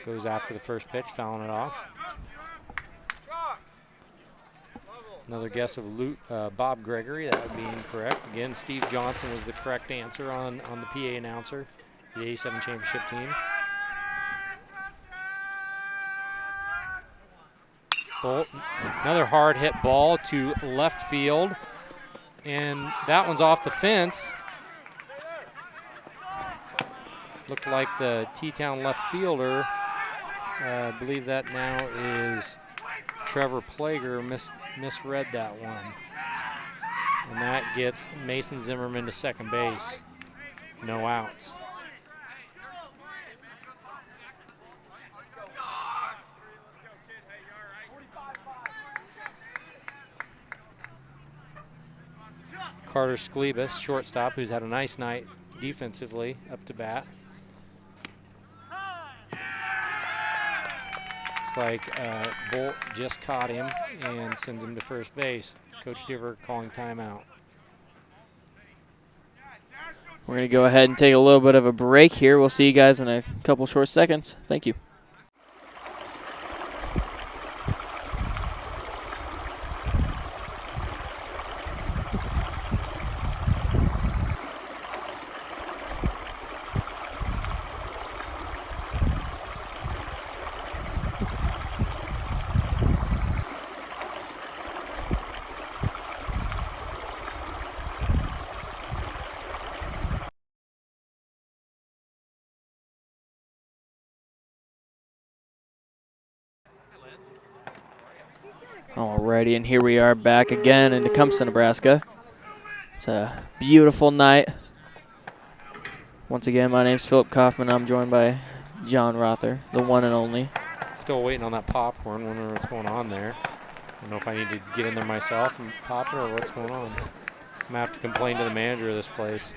Goes after the first pitch, fouling it off. Another guess of Bob Gregory. That would be incorrect. Again, Steve Johnson was the correct answer on the PA announcer, the 87 championship team. Bolt, another hard hit ball to left field, and that one's off the fence. Looked like the T-Town left fielder, I believe that now is Trevor Plager, misread that one. And that gets Mason Zimmerman to second base. No outs. Carter Sklebus, shortstop, who's had a nice night defensively up to bat. Looks like Bolt just caught him and sends him to first base. Coach Diver calling timeout. We're going to go ahead and take a little bit of a break here. We'll see you guys in a couple short seconds. Thank you. Alrighty, and here we are back again in Tecumseh, Nebraska. It's a beautiful night. Once again, my name's Philip Kaufman. I'm joined by John Rother, the one and only. Still waiting on that popcorn, wondering what's going on there. I don't know if I need to get in there myself and pop it or what's going on. I'm going to have to complain to the manager of this place.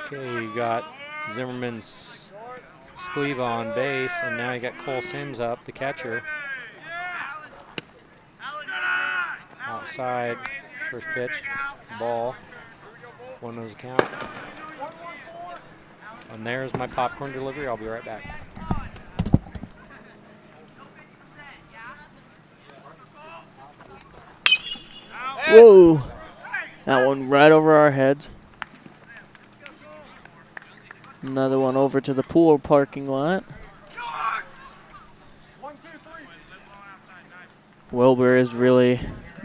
Okay, you got Zimmerman's Skleva on base, and now you got Cole Sims up, the catcher. Outside, first pitch, ball, 1-0 count. And there's my popcorn delivery. I'll be right back. Whoa! That one right over our heads. Another one over to the pool parking lot. Wilber is really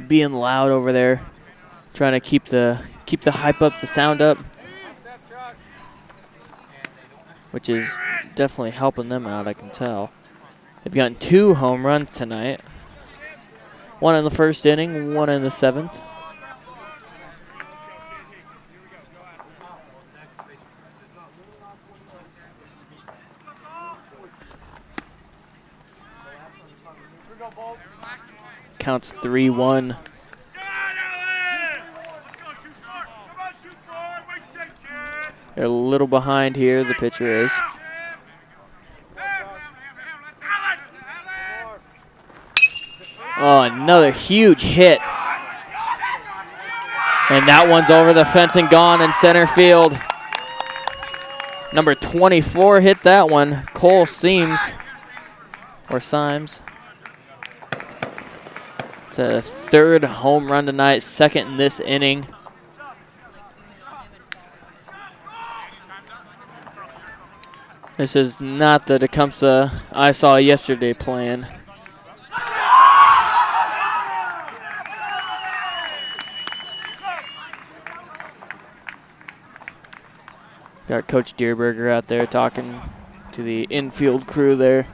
being loud over there, trying to keep the hype up, the sound up, which is definitely helping them out, I can tell. They've gotten 2 home runs tonight. One in the first inning, one in the 7th. Counts 3-1. They're a little behind here, the pitcher is. Oh, another huge hit. And that one's over the fence and gone in center field. Number 24 hit that one, Cole Sims. It's a third home run tonight, second in this inning. This is not the Tecumseh I saw yesterday playing. Got Coach Deerberger out there talking to the infield crew there.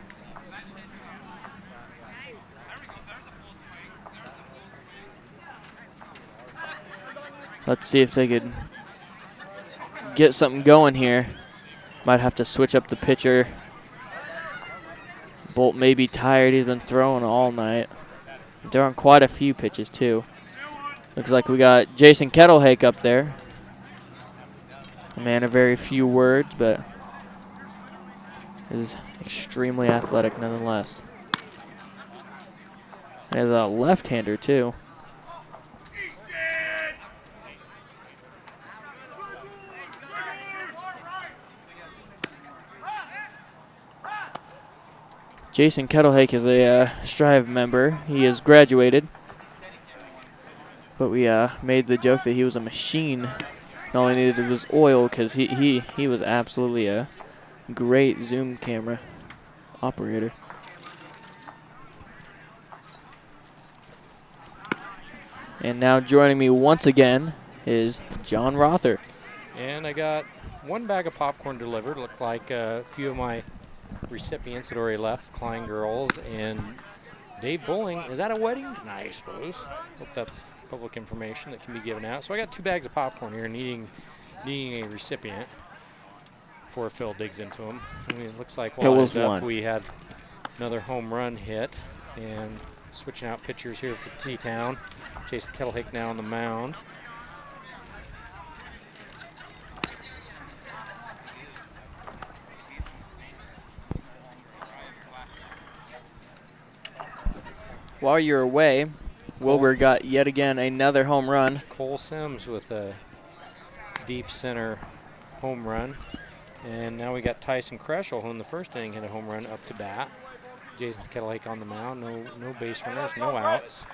Let's see if they could get something going here. Might have to switch up the pitcher. Bolt may be tired. He's been throwing all night. Throwing quite a few pitches, too. Looks like we got Jason Kettlehake up there. A man of very few words, but is extremely athletic nonetheless. He has a left-hander, too. Jason Kettlehake is a Striv member. He is graduated. But we made the joke that he was a machine. And all he needed was oil because he was absolutely a great zoom camera operator. And now joining me once again is John Rother. And I got one bag of popcorn delivered. Looked like a few of my recipients had already left, Klein girls, and Dave Bowling is at a wedding tonight, I suppose. Hope that's public information that can be given out. So I got 2 bags of popcorn here, needing a recipient before Phil digs into them. I mean, it looks like we had another home run hit, and switching out pitchers here for T-Town. Jason Kettlehake now on the mound. While you're away, Wilber got yet again another home run. Cole Sims with a deep center home run. And now we got Tyson Kreschel, who in the first inning hit a home run up to bat. Jason Kettlehake on the mound. No base runners, no outs.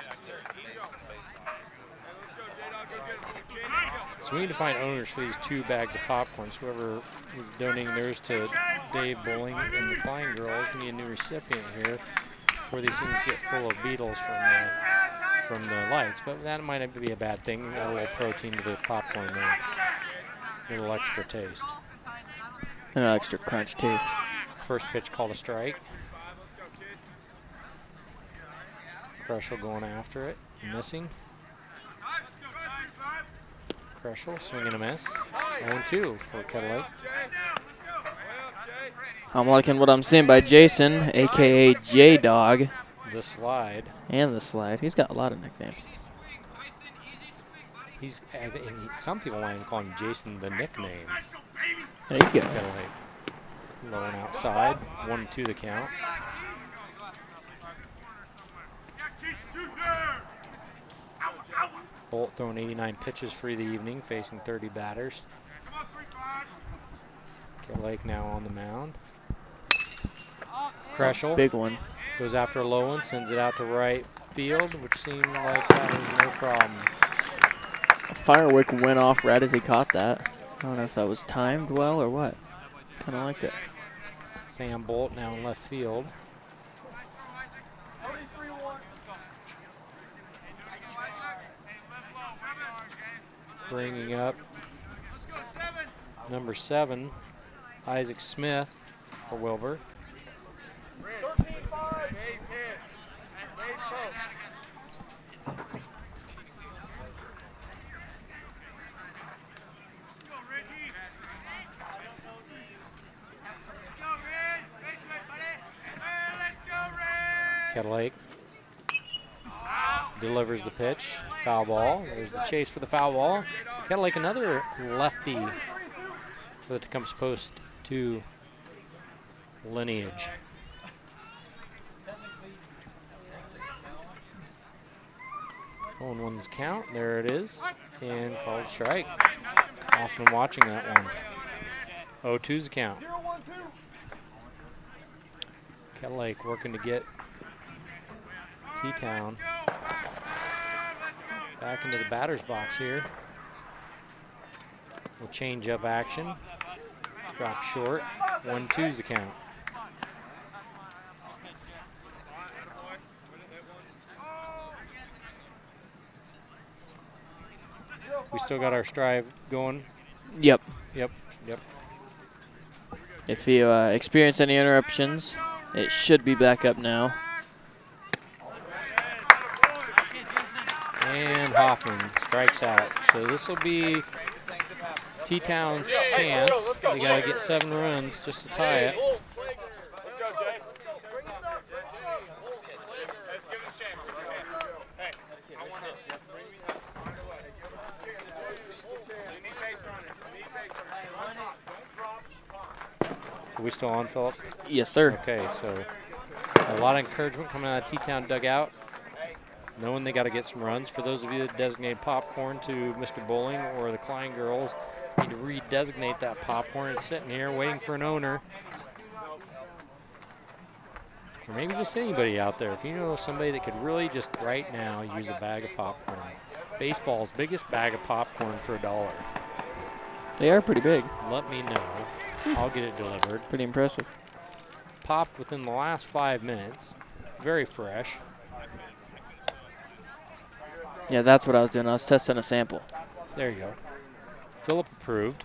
So we need to find owners for these 2 bags of popcorn. So whoever is donating theirs to Dave Bowling and the Klein girls, we need a new recipient here before these things get full of beetles from the lights. But that might not be a bad thing. Add a little protein to the popcorn there. A little extra taste. And an extra crunch, too. First pitch called a strike. Kreschel going after it, missing. Kreschel swinging a miss. 0-2 for Kettlehake. I'm liking what I'm seeing by Jason, a.k.a. J-Dog. The slide. And the slide. He's got a lot of nicknames. Some people might even call him Jason the nickname. There you go. Kettlehake. Low and outside. 1-2 the count. Bolt throwing 89 pitches for the evening, facing 30 batters. Kettlehake now on the mound. Kreschel. Big one. Goes after a low one, sends it out to right field, which seemed like that was no problem. A firework went off right as he caught that. I don't know if that was timed well or what. Kind of liked it. Sam Bolt now in left field. Bringing up number 7, Isaac Smith for Wilber. Kettlehake delivers the pitch. Foul ball. There's the chase for the foul ball. Kettlehake, another lefty for the Tecumseh Post 2 lineage. On one's count, there it is, and called strike. Hoffman watching that one. 0-2's the count. Kettle Lake working to get T-Town back into the batter's box here. We'll change up action. Drop short. 1-2's the count. We still got our Striv going. Yep. Yep. If you experience any interruptions, it should be back up now. And Hoffman strikes out. So this will be T-Town's chance. They got to get 7 runs just to tie it. Let's go, Jay. Let's give it a chance. Hey, I want to. You need base runners. You need base runners. Don't drop. Are we still on, Philip? Yes, sir. Okay, so a lot of encouragement coming out of T-Town dugout, knowing they got to get some runs. For those of you that designated popcorn to Mr. Bowling or the Klein girls, need to redesignate that popcorn. It's sitting here waiting for an owner. Or maybe just anybody out there. If you know somebody that could really just right now use a bag of popcorn. Baseball's biggest bag of popcorn for $1. They are pretty big. Let me know. I'll get it delivered. Pretty impressive. Popped within the last 5 minutes. Very fresh. Yeah, that's what I was doing. I was testing a sample. There you go. Philip approved.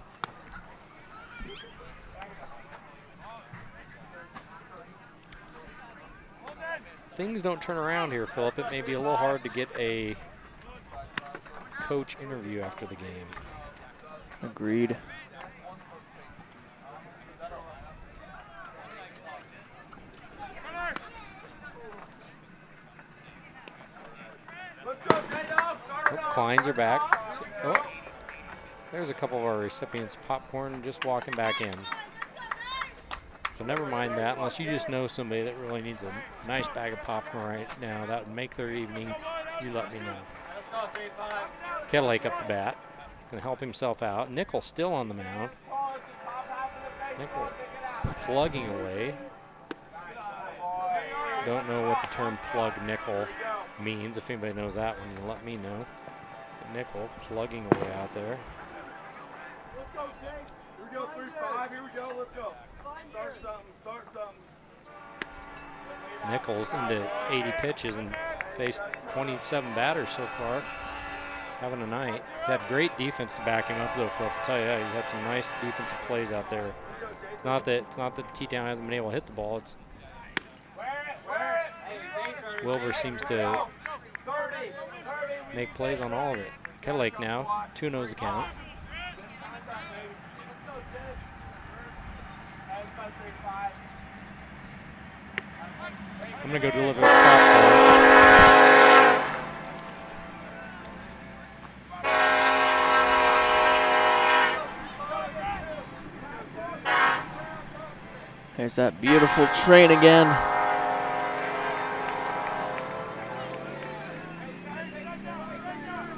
Things don't turn around here, Philip. It may be a little hard to get a coach interview after the game. Agreed. Kleins are back. Oh, there's a couple of our recipients of popcorn just walking back in. So never mind that, unless you just know somebody that really needs a nice bag of popcorn right now. That would make their evening. You let me know. Kettle Lake up the bat. Going to help himself out. Nickel still on the mound. Nickel plugging away. Don't know what the term plug nickel means. If anybody knows that one, you let me know. Nickel plugging away out there. Let's go, Jay. Here we go, 3-5. Here we go. Let's go. Start something. Nichols into 80 pitches and faced 27 batters so far. Having a night. He's had great defense to back him up, though, Phil. I'll tell you, he's had some nice defensive plays out there. It's not that T-Town hasn't been able to hit the ball. It's Wilber seems to make plays on all of it. Kettle Lake now, 2-0's the count. I'm going to go deliver his popcorn. There's that beautiful train again.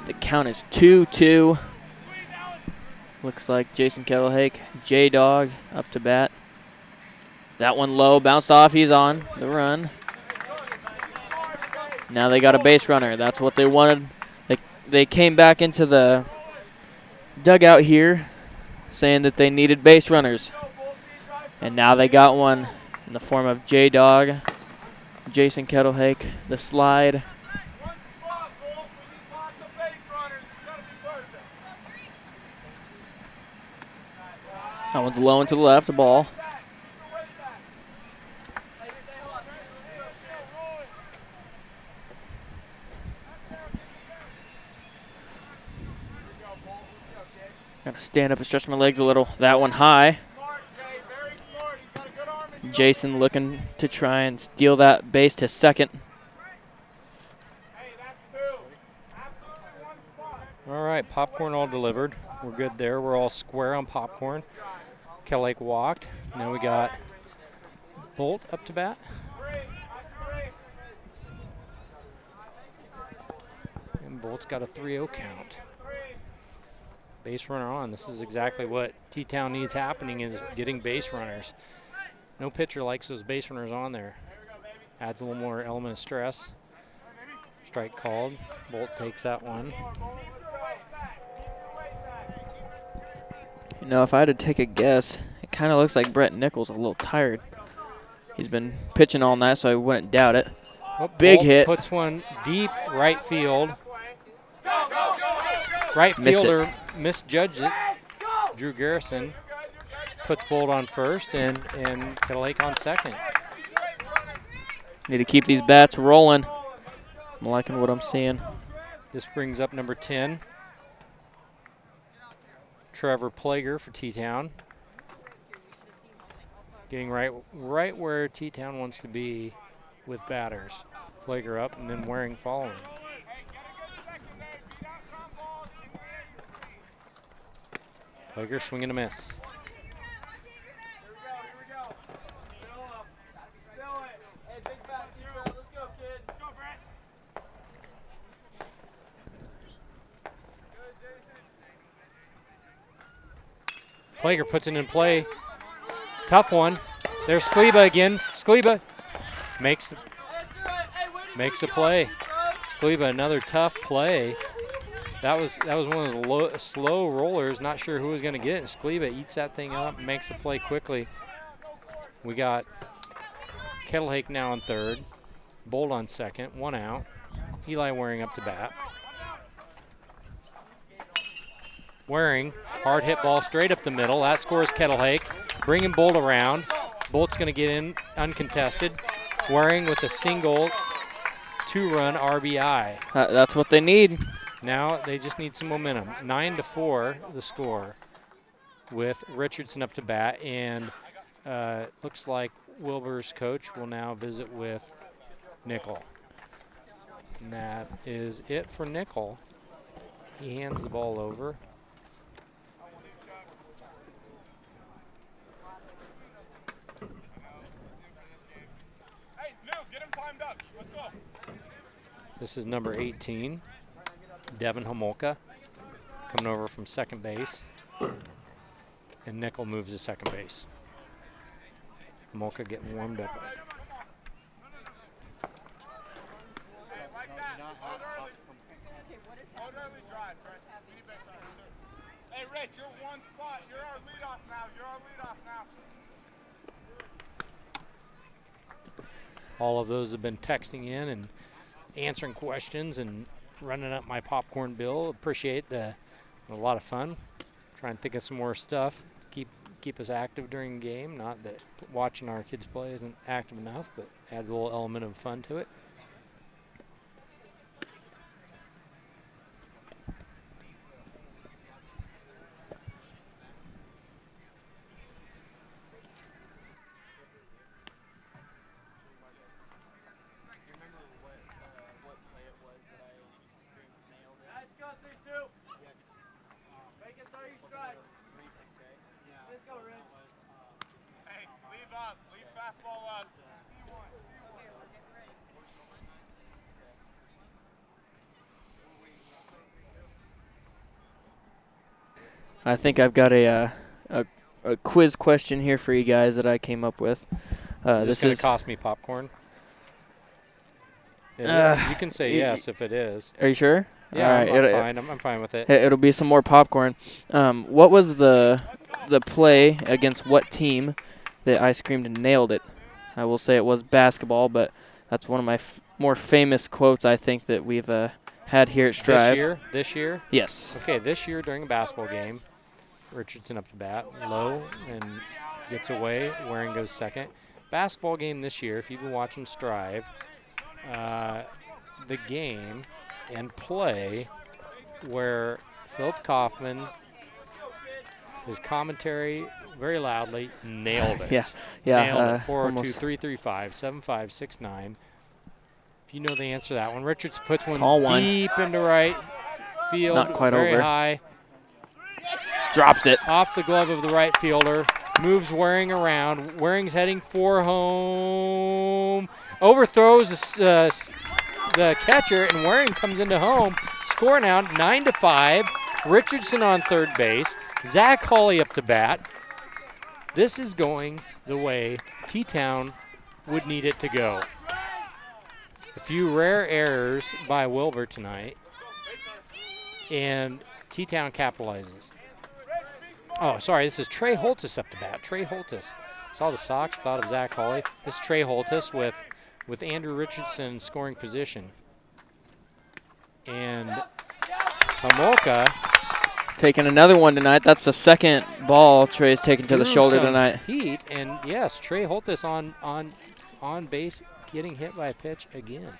The count is 2-2. Looks like Jason Kettlehake, J-Dog up to bat. That one low, bounced off, he's on the run. Now they got a base runner. That's what they wanted. They came back into the dugout here saying that they needed base runners. And now they got one in the form of J-Dog, Jason Kettlehake, the slide. That one's low and to the left, the ball. Gotta stand up and stretch my legs a little. That one high. Jason looking to try and steal that base to second. All right, popcorn all delivered. We're good there. We're all square on popcorn. Kellake walked. Now we got Bolt up to bat. And Bolt's got a 3-0 count. Base runner on. This is exactly what T-Town needs happening, is getting base runners. No pitcher likes those base runners on there. Adds a little more element of stress. Strike called. Bolt takes that one. You know, if I had to take a guess, it kind of looks like Brett Nichols a little tired. He's been pitching all night, so I wouldn't doubt it. Oh, Big Bolt hit. Puts one deep right field. Right Missed fielder misjudged it. Drew Garrison puts Bolt on first and Kellake on second. Need to keep these bats rolling. I'm liking what I'm seeing. This brings up number 10, Trevor Plager for T-Town. Getting right where T-Town wants to be with batters. Plager up and then Waring following. Plager swing and a miss. Plager puts it in play. Tough one. There's Skleba again. Skleba makes a play. Skleba, another tough play. That was one of those slow rollers. Not sure who was going to get it. And Skleba eats that thing up and makes a play quickly. We got Kettlehake now on third. Bolt on second. 1 out. Eli Waring up to bat. Waring, hard hit ball straight up the middle. That scores Kettlehake. Bringing Bolt around. Bolt's going to get in uncontested. Waring with a single 2-run RBI. That's what they need. Now they just need some momentum. 9-4 the score with Richardson up to bat. And looks like Wilber's coach will now visit with Nickel. And that is it for Nickel. He hands the ball over. This is number 18, Devin Homolka, coming over from second base. And Nickel moves to second base. Homolka getting warmed up. Hey, Rich, you're one spot. You're our leadoff now. All of those have been texting in and answering questions and running up my popcorn bill. Appreciate a lot of fun. Try and think of some more stuff. Keep us active during the game. Not that watching our kids play isn't active enough, but adds a little element of fun to it. I think I've got a quiz question here for you guys that I came up with. Is this going to cost me popcorn? You can say yes if it is. Are you sure? Yeah, all right. I'm fine. I'm fine with it. It'll be some more popcorn. What was the play against what team that I screamed and nailed it? I will say it was basketball, but that's one of my more famous quotes I think that we've had here at Striv. This year? Yes. Okay, this year during a basketball game, Richardson up to bat, low, and gets away. Waring goes second. Basketball game this year, if you've been watching Striv, the game and play where Philip Kaufman, his commentary very loudly, nailed it. Yeah. Nailed it. 402-335-7569. If you know the answer to that one. Richards puts one deep into right field. Not quite very over. High. Drops it. Off the glove of the right fielder. Moves Waring around. Waring's heading for home. Overthrows the catcher, and Waring comes into home. Score now 9-5. Richardson on third base. Zach Hawley up to bat. This is going the way T-Town would need it to go. A few rare errors by Wilber tonight, and T-Town capitalizes. Oh, sorry, this is Trey Holtis up to bat. Trey Holtis. Saw the Sox, thought of Zach Hawley. This is Trey Holtis with Andrew Richardson in scoring position. And Homolka taking another one tonight. That's the second ball Trey's taken to the shoulder tonight. Heat, and yes, Trey Holtis on base, getting hit by a pitch again.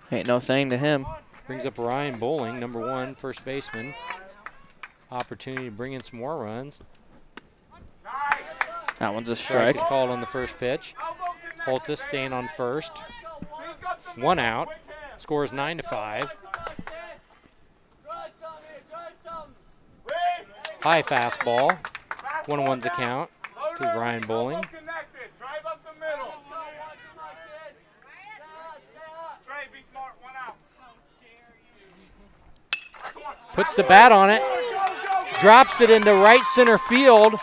Ain't no thing to him. Brings up Ryan Bowling, number 1, first baseman. Opportunity to bring in some more runs. That one's a strike. Strike is called on the first pitch. Holtis staying on first. 1 out. Scores 9-5. High fastball. 1-1's a count to Ryan Bowling. Puts the bat on it. Drops it into right center field.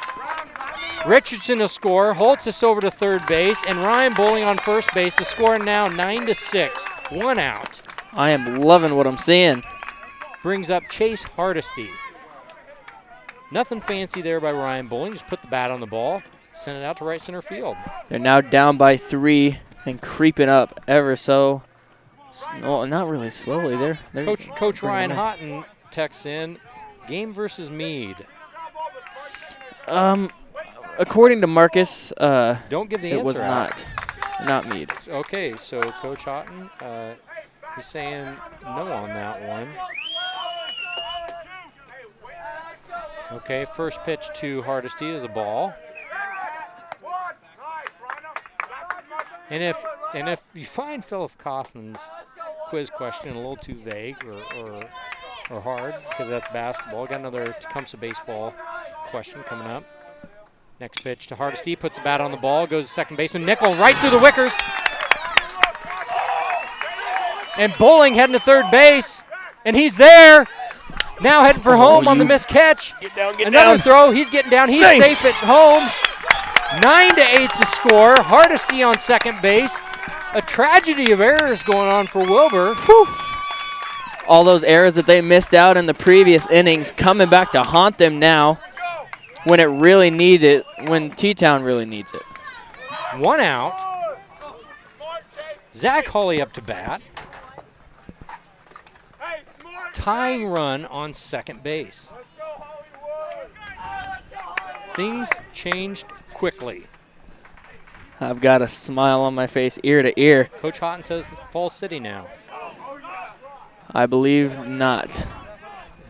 Richardson to score. Holtis over to third base, and Ryan Bowling on first base. The score now 9-6. 1 out. I am loving what I'm seeing. Brings up Chase Hardesty. Nothing fancy there by Ryan Bowling. Just put the bat on the ball, send it out to right center field. They're now down by 3 and creeping up ever so. No, not really slowly. They're Coach Ryan Houghton texts in, game versus Meade. According to Marcus, don't give the answer. It was out. not Meade. Okay, so Coach Houghton, he's saying no on that one. Okay, first pitch to Hardesty is a ball. And if you find Philip Kaufman's quiz question a little too vague or hard, because that's basketball, got another Tecumseh baseball question coming up. Next pitch to Hardesty, puts the bat on the ball, goes to second baseman. Nickel right through the wickers. And Bowling heading to third base, and he's there. Now heading for home on the missed catch. Get down, get Another down. throw, he's getting down. He's safe at home. 9-8 the score. Hardesty on second base. A tragedy of errors going on for Wilber. Whew. All those errors that they missed out in the previous innings coming back to haunt them now when it really needs it, when T-Town really needs it. 1 out. Zach Hawley up to bat. Tying run on second base. Things changed quickly. I've got a smile on my face ear to ear. Coach Houghton says Falls City now. I believe not.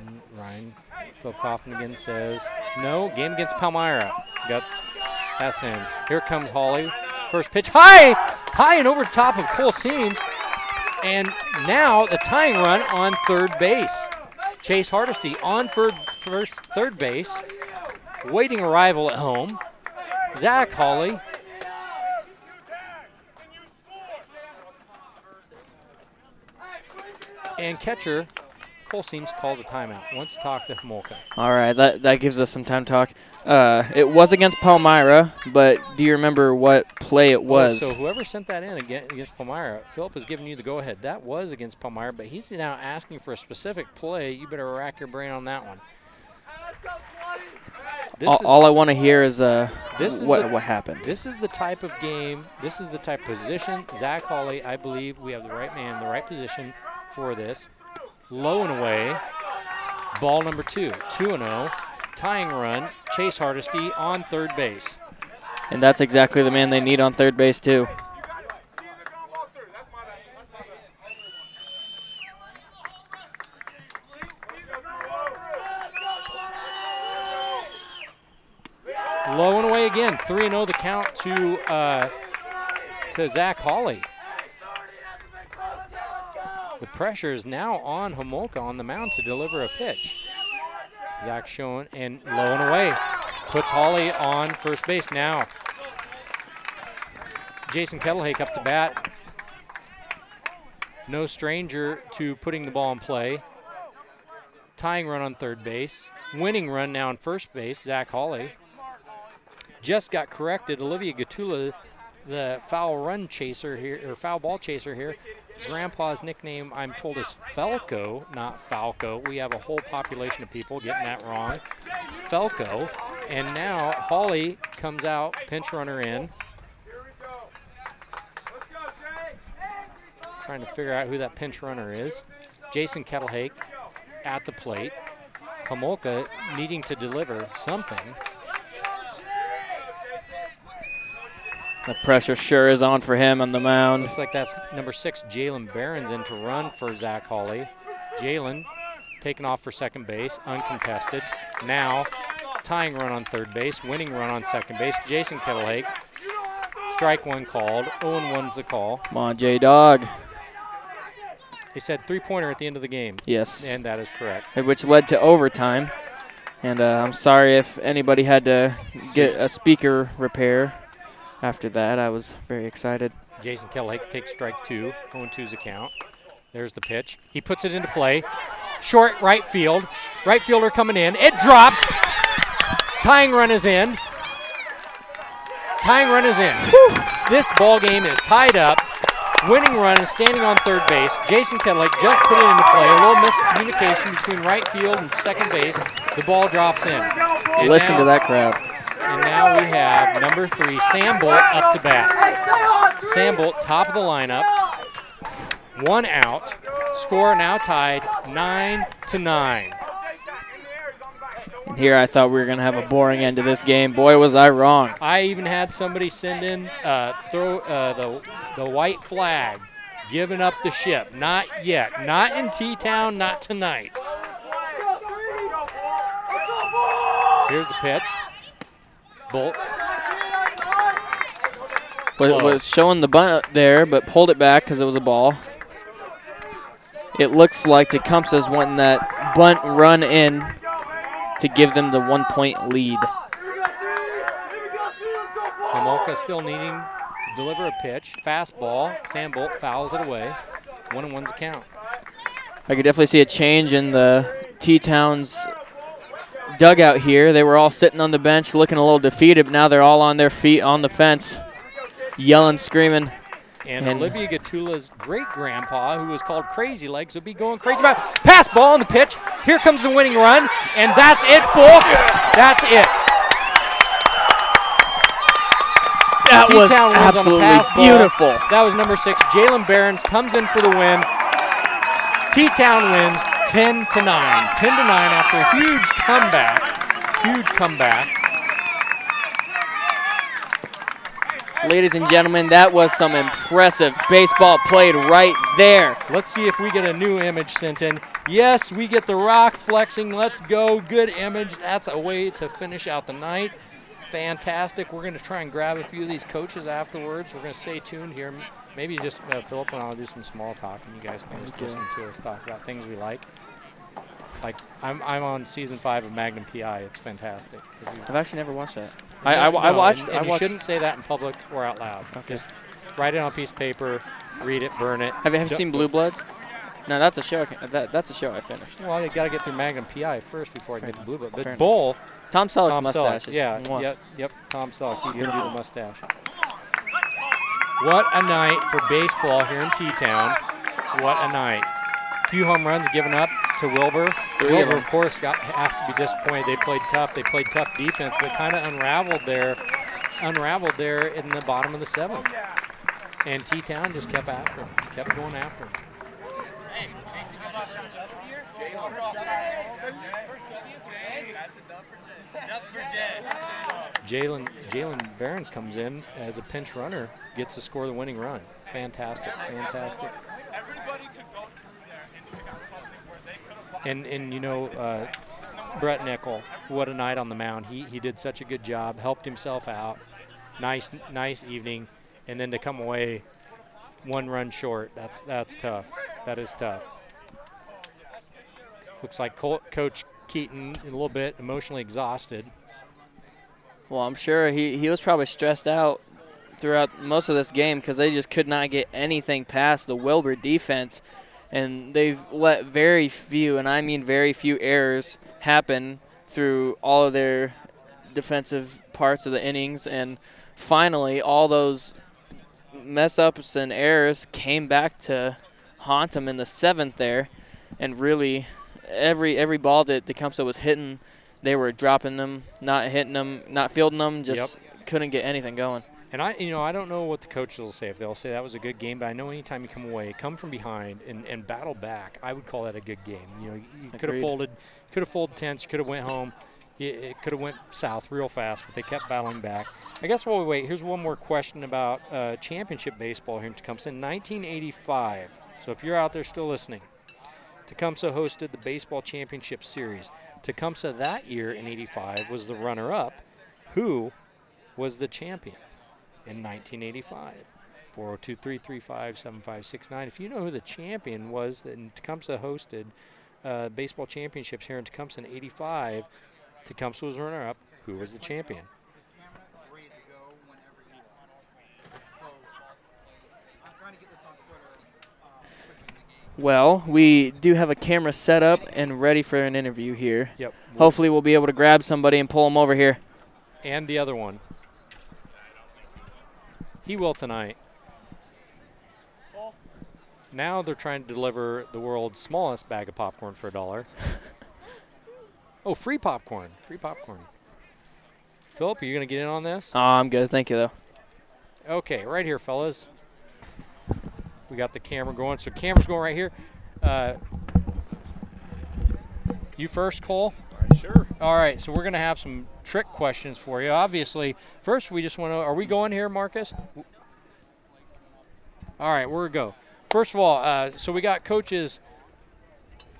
And Ryan Phil Kaufman again says no. Game against Palmyra. That's him. Here comes Hawley. First pitch high and over the top of Cole Seams. And now the tying run on third base. Chase Hardesty on third base, waiting arrival at home. Zach Hawley. And catcher Cole Seams calls a timeout. Wants to talk to Homolka. All right, that gives us some time to talk. It was against Palmyra, but do you remember what play it was? So whoever sent that in against Palmyra, Philip has given you the go-ahead. That was against Palmyra, but he's now asking for a specific play. You better rack your brain on that one. All I want to hear is what happened. This is the type of game, this is the type of position. Zach Hawley, I believe we have the right man, the right position for this. Low and away, ball number 2, 2-0. Tying run, Chase Hardesty on third base. And that's exactly the man they need on third base, too. Low and away again, 3-0 the count to Zach Hawley. The pressure is now on Homolka on the mound to deliver a pitch. Zach showing, and low and away. puts Hawley on first base now. Jason Kettlehake up to bat. No stranger to putting the ball in play. Tying run on third base. Winning run now on first base, Zach Hawley. Just got corrected. Olivia Gatula, the foul run chaser here, or foul ball chaser here. Grandpa's nickname, I'm told, is Falco, not Falco. We have a whole population of people getting that wrong. Falco. And now Hawley comes out, pinch runner in. Trying to figure out who that pinch runner is. Jason Kettlehake at the plate. Homolka needing to deliver something. The pressure sure is on for him on the mound. Looks like that's number 6, Jalen Barons, in to run for Zach Hawley. Jalen taken off for second base, uncontested. Now tying run on third base, winning run on second base. Jason Kettlehake. Strike one called. 0-1's the call. Come on, J-Dog. He said three-pointer at the end of the game. Yes. And that is correct. Which led to overtime. And I'm sorry if anybody had to get a speaker repair after that. I was very excited. Jason Kettlehake takes strike 2. 0-2's the count. There's the pitch. He puts it into play. Short right field. Right fielder coming in. It drops. Tying run is in. Tying run is in. Whew. This ball game is tied up. Winning run is standing on third base. Jason Kettlehake just put it into play. A little miscommunication between right field and second base. The ball drops in. And listen to that crowd. And now we have number 3, Sam Bolt, up to bat. Sam Bolt, top of the lineup. 1 out. Score now tied 9-9. And here I thought we were going to have a boring end to this game. Boy, was I wrong. I even had somebody send in the white flag, giving up the ship. Not yet. Not in T-Town, not tonight. Here's the pitch. Bolt. Was showing the bunt there, but pulled it back because it was a ball. It looks like Tecumseh's wanting that bunt run in to give them the 1-point lead. Homolka still needing to deliver a pitch. Fastball. Sam Bolt fouls it away. 1-1's the count. I could definitely see a change in the T-Town's dugout here. They were all sitting on the bench looking a little defeated, but now they're all on their feet on the fence, yelling, screaming. And Olivia Gatula's great-grandpa, who was called Crazy Legs, would be going crazy about it. Pass ball on the pitch. Here comes the winning run, and that's it, folks. That's it. That was absolutely beautiful. That was number 6. Jalen Barons comes in for the win. T-Town wins 10-9. 10-9 after a huge comeback. Huge comeback. Ladies and gentlemen, that was some impressive baseball played right there. Let's see if we get a new image sent in. Yes, we get the rock flexing. Let's go. Good image. That's a way to finish out the night. Fantastic. We're going to try and grab a few of these coaches afterwards. We're going to stay tuned here. Maybe just Philip and I'll do some small talk, and you guys can just listen to us talk about things we like. Like, I'm on season 5 of Magnum PI. It's fantastic. I've actually never watched that. I watched. You shouldn't say that in public or out loud. Okay. Just write it on a piece of paper, read it, burn it. Have you seen Blue Bloods? No, that's a show. That's a show I finished. Well, you got to get through Magnum PI first before I get to Blue Blood. But Fair both. Tom Selleck's Tom mustache. Selleck, yep. Tom Selleck. He can do the mustache. What a night for baseball here in T-Town. What a night. 2 home runs given up to Wilber. Wilber, of course, has to be disappointed. They played tough. They played tough defense, but kind of unraveled there in the bottom of the 7th. And T-Town just kept after him, kept going after him. Jalen Barons comes in as a pinch runner, gets to score the winning run. Fantastic. And you know, Brett Nickel, what a night on the mound. He did such a good job, helped himself out. Nice evening, and then to come away 1 run short, that's tough. That is tough. Looks like Coach Keaton a little bit emotionally exhausted. Well, I'm sure he was probably stressed out throughout most of this game because they just could not get anything past the Wilber defense. And they've let very few, and I mean very few, errors happen through all of their defensive parts of the innings. And finally, all those mess-ups and errors came back to haunt them in the 7th there. And really, every ball that Tecumseh was hitting, they were dropping them, not hitting them, not fielding them, just couldn't get anything going. And I don't know what the coaches will say. If they'll say that was a good game, but I know anytime you come away, come from behind and battle back, I would call that a good game. You know, you could have folded tents, you could have went home. It could have went south real fast, but they kept battling back. I guess while we wait, here's one more question about championship baseball here in Tecumseh. In 1985, so if you're out there still listening, Tecumseh hosted the Baseball Championship Series. Tecumseh that year in 85 was the runner-up. Who was the champion in 1985? 402-335-7569. If you know who the champion was, then Tecumseh hosted baseball championships here in Tecumseh in 85. Tecumseh was runner-up. Who was the champion? Well, we do have a camera set up and ready for an interview here. Yep. Hopefully we'll be able to grab somebody and pull them over here. And the other one. He will tonight. Now they're trying to deliver the world's smallest bag of popcorn for $1. Oh, free popcorn. Free popcorn. Philip, are you going to get in on this? Oh, I'm good. Thank you, though. Okay, right here, fellas. We got the camera going. So camera's going right here. You first, Cole? Sure. All right, so we're going to have some trick questions for you. Obviously, first we just want to – are we going here, Marcus? All right, we're going to go. First of all, so we got coaches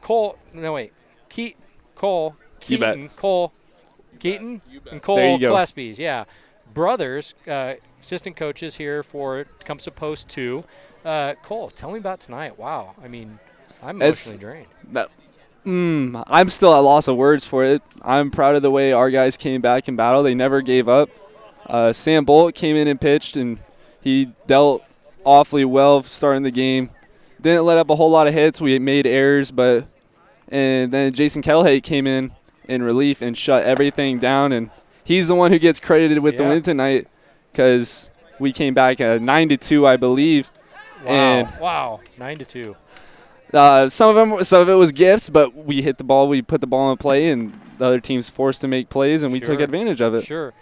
Cole – no, wait. Keaton, Cole – Keaton, Cole – Keaton and Cole Gillespie's, yeah. Brothers, assistant coaches here for Tecumseh Post 2. Cole, tell me about tonight. Wow. I mean, I'm emotionally drained. I'm still at loss of words for it. I'm proud of the way our guys came back in battle. They never gave up. Sam Bolt came in and pitched, and he dealt awfully well starting the game. Didn't let up a whole lot of hits. We made errors, and then Jason Kettlehate came in relief and shut everything down, and he's the one who gets credited with the win tonight because we came back at 9-2, I believe. Wow, 9-2. Some of it was gifts, but we hit the ball, we put the ball in play, and the other team's forced to make plays, and we took advantage of it. Sure.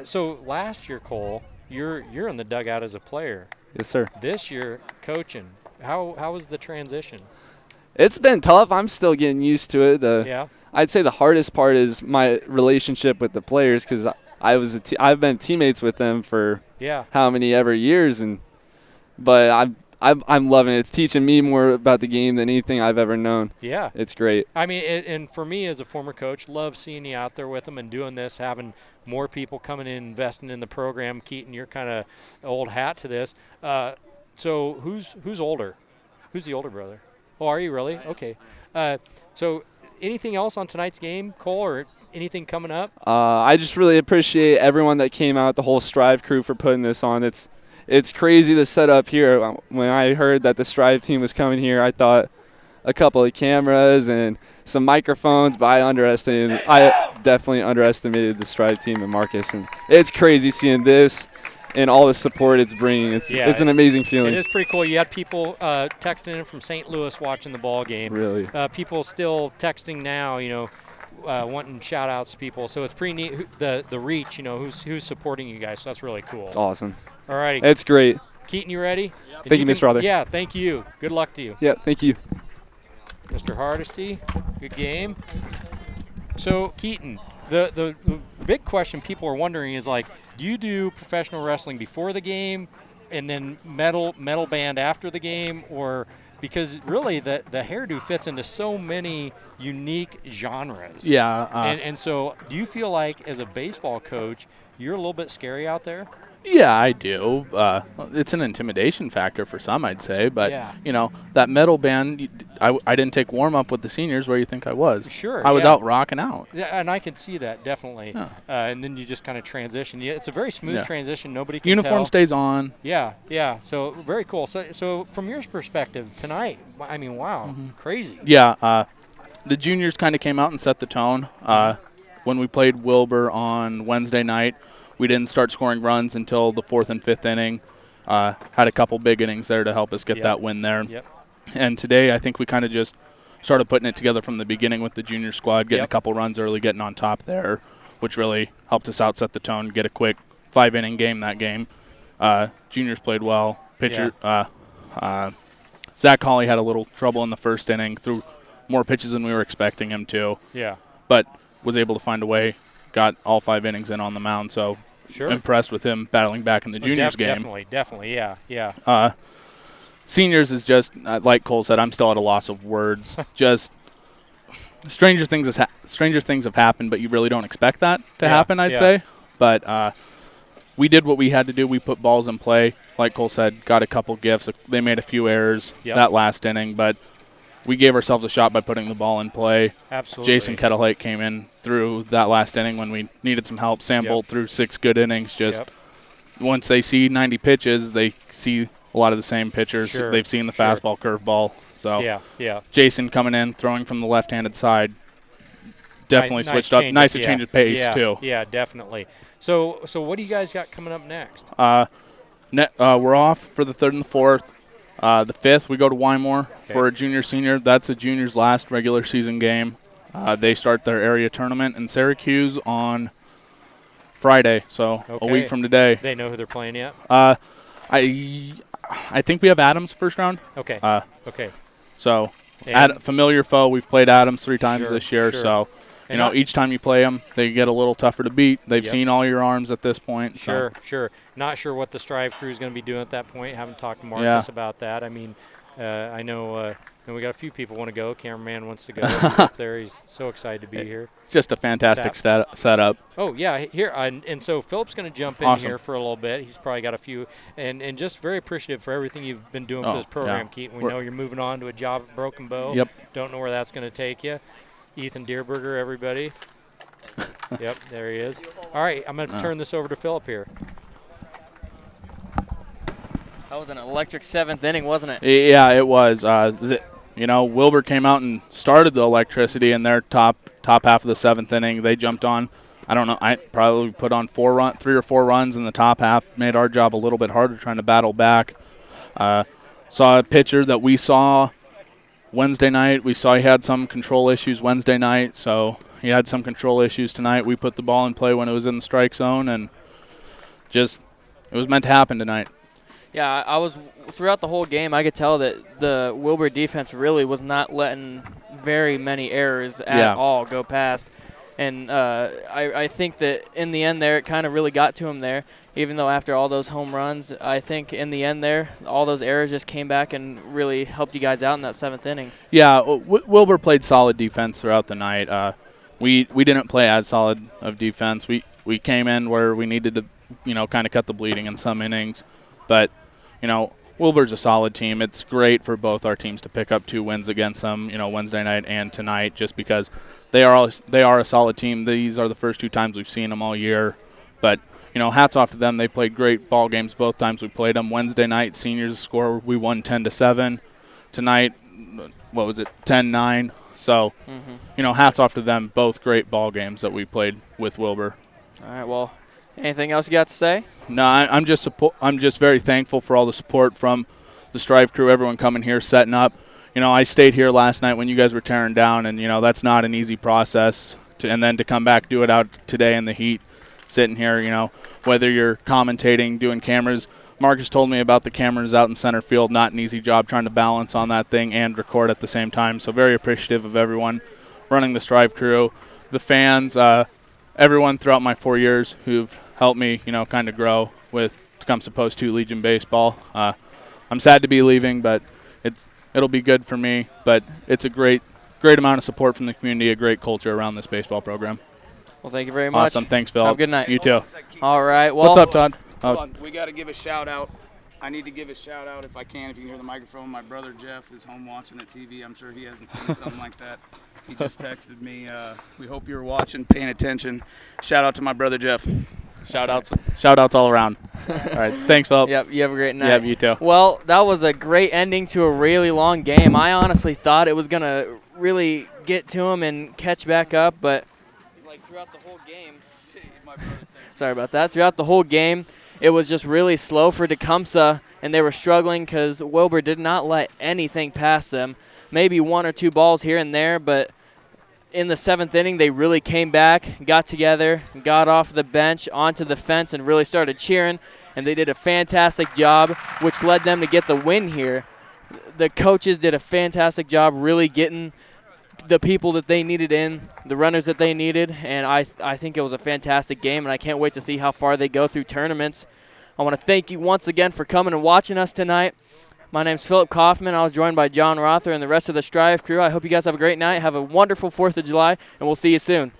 So last year, Cole, you're in the dugout as a player. Yes, sir. This year, coaching. How was the transition? It's been tough. I'm still getting used to it. I'd say the hardest part is my relationship with the players because I've been teammates with them for how many ever years, but I'm loving it. It's teaching me more about the game than anything I've ever known. Yeah. It's great. I mean, and for me as a former coach, love seeing you out there with them and doing this, having more people coming in, investing in the program. Keaton, you're kind of old hat to this. So who's older? Who's the older brother? Oh, are you really? Okay. So anything else on tonight's game, Cole, or anything coming up? I just really appreciate everyone that came out, the whole Striv crew, for putting this on. It's crazy the setup here. When I heard that the Striv team was coming here, I thought a couple of cameras and some microphones, but I definitely underestimated the Striv team and Marcus. And it's crazy seeing this and all the support it's bringing. It's an amazing feeling. It is pretty cool. You had people texting in from St. Louis watching the ball game. Really? People still texting now, wanting shout-outs to people. So it's pretty neat, the reach, who's supporting you guys. So that's really cool. It's awesome. All righty. It's great. Keaton, you ready? Yep. Thank you, Mr. Rother. Yeah, thank you. Good luck to you. Yeah, thank you. Mr. Hardesty, good game. So, Keaton, the big question people are wondering is, do you do professional wrestling before the game and then metal band after the game? Or because really the hairdo fits into so many unique genres. Yeah. And so do you feel like as a baseball coach, you're a little bit scary out there? Yeah, I do. It's an intimidation factor for some, I'd say. But, Yeah. you know, that medal band, I didn't take warm-up with the seniors. Where you think I was? Sure. I was yeah. out rocking out. Yeah, and I can see that, definitely. Yeah. And then you just kind of transition. Yeah, it's a very smooth Yeah. transition. Nobody can Uniform tell. stays on. Yeah, yeah. So very cool. So from your perspective tonight, I mean, wow, crazy. Yeah, the juniors kind of came out and set the tone. When we played Wilber on Wednesday night, we didn't start scoring runs until the 4th and 5th inning. Had a couple big innings there to help us get that win there. Yep. And today I think we kind of just started putting it together from the beginning with the junior squad, getting a couple runs early, getting on top there, which really helped us out, set the tone, get a quick 5-inning game that game. Juniors played well. Pitcher Zach Hawley had a little trouble in the first inning, threw more pitches than we were expecting him to. Yeah. But was able to find a way, got all 5 innings in on the mound, so impressed with him battling back in the juniors game. Definitely, yeah. Seniors is just, like Cole said, I'm still at a loss of words. Just stranger things have happened, but you really don't expect that to happen, I'd say. But we did what we had to do. We put balls in play. Like Cole said, got a couple gifts. They made a few errors that last inning, but we gave ourselves a shot by putting the ball in play. Absolutely. Jason Kettlehite came in through that last inning when we needed some help. Sam Bolt threw 6 good innings. Once they see 90 pitches, they see a lot of the same pitchers. Sure. They've seen the fastball, curveball. So Jason coming in, throwing from the left-handed side, definitely switched up. Nice to change of pace too. Yeah, definitely. So what do you guys got coming up next? We're off for the 3rd and the 4th. The 5th, we go to Wymore for a junior-senior. That's a junior's last regular season game. They start their area tournament in Syracuse on Friday, so a week from today. They know who they're playing yet? I think we have Adams first round. Okay. Okay. So, familiar foe. We've played Adams 3 times this year, so you know each time you play them, they get a little tougher to beat. They've seen all your arms at this point. Sure. Not sure what the Striv Crew is going to be doing at that point. Haven't talked to Marcus about that. I mean, I know we got a few people want to go. Cameraman wants to go. He's up there. He's so excited to be here. It's just a fantastic setup. Oh, yeah. Here and so Philip's going to jump in here for a little bit. He's probably got a few. And just very appreciative for everything you've been doing for this program, Keaton. We know you're moving on to a job at Broken Bow. Yep. Don't know where that's going to take you. Ethan Deerberger, everybody. Yep, there he is. All right, I'm going to turn this over to Philip here. That was an electric 7th inning, wasn't it? Yeah, it was. Wilber came out and started the electricity in their top half of the 7th inning. They jumped on. I don't know. I probably put on 3 or 4 runs in the top half. Made our job a little bit harder trying to battle back. Saw a pitcher that we saw Wednesday night. We saw he had some control issues Wednesday night, so he had some control issues tonight. We put the ball in play when it was in the strike zone, and it was meant to happen tonight. Yeah, I was throughout the whole game. I could tell that the Wilber defense really was not letting very many errors at all go past. And I think that in the end there, it kind of really got to him there. Even though after all those home runs, I think in the end there, all those errors just came back and really helped you guys out in that 7th inning. Yeah, Wilber played solid defense throughout the night. We didn't play as solid of defense. We came in where we needed to, kind of cut the bleeding in some innings. But, Wilber's a solid team. It's great for both our teams to pick up 2 wins against them, Wednesday night and tonight, just because they are a solid team. These are the first 2 times we've seen them all year. But, hats off to them. They played great ball games both times we played them. Wednesday night, seniors score, we won 10-7. Tonight, 10-9. So, hats off to them. Both great ball games that we played with Wilber. All right, well, anything else you got to say? No, I'm just very thankful for all the support from the Striv Crew, everyone coming here, setting up. I stayed here last night when you guys were tearing down, and, that's not an easy process. And then to come back, do it out today in the heat, sitting here, whether you're commentating, doing cameras. Marcus told me about the cameras out in center field, not an easy job trying to balance on that thing and record at the same time. So very appreciative of everyone running the Striv Crew, the fans, everyone throughout my 4 years who've helped me, kind of grow with Tecumseh Post 2 Legion Baseball. I'm sad to be leaving, but it'll be good for me. But it's a great amount of support from the community, a great culture around this baseball program. Well, thank you very much. Awesome. Thanks, Phil. Have a good night. You too. All right. Well, what's up, Todd? Hold on. We got to give a shout out. I need to give a shout out if I can hear the microphone. My brother Jeff is home watching the TV. I'm sure he hasn't seen something like that. He just texted me. We hope you're watching, paying attention. Shout out to my brother Jeff. Shout outs all around. All right. Thanks, Philip. Yep, you have a great night. Yep, you too. Well, that was a great ending to a really long game. I honestly thought it was going to really get to him and catch back up, but like throughout the whole game, sorry about that. Throughout the whole game, it was just really slow for Tecumseh, and they were struggling because Wilber did not let anything pass them. Maybe 1 or 2 balls here and there, but in the 7th inning, they really came back, got together, got off the bench, onto the fence, and really started cheering, and they did a fantastic job, which led them to get the win here. The coaches did a fantastic job really getting the people that they needed in, the runners that they needed, and I think it was a fantastic game, and I can't wait to see how far they go through tournaments. I want to thank you once again for coming and watching us tonight. My name's Philip Kaufman. I was joined by John Rother and the rest of the Striv crew. I hope you guys have a great night. Have a wonderful 4th of July, and we'll see you soon.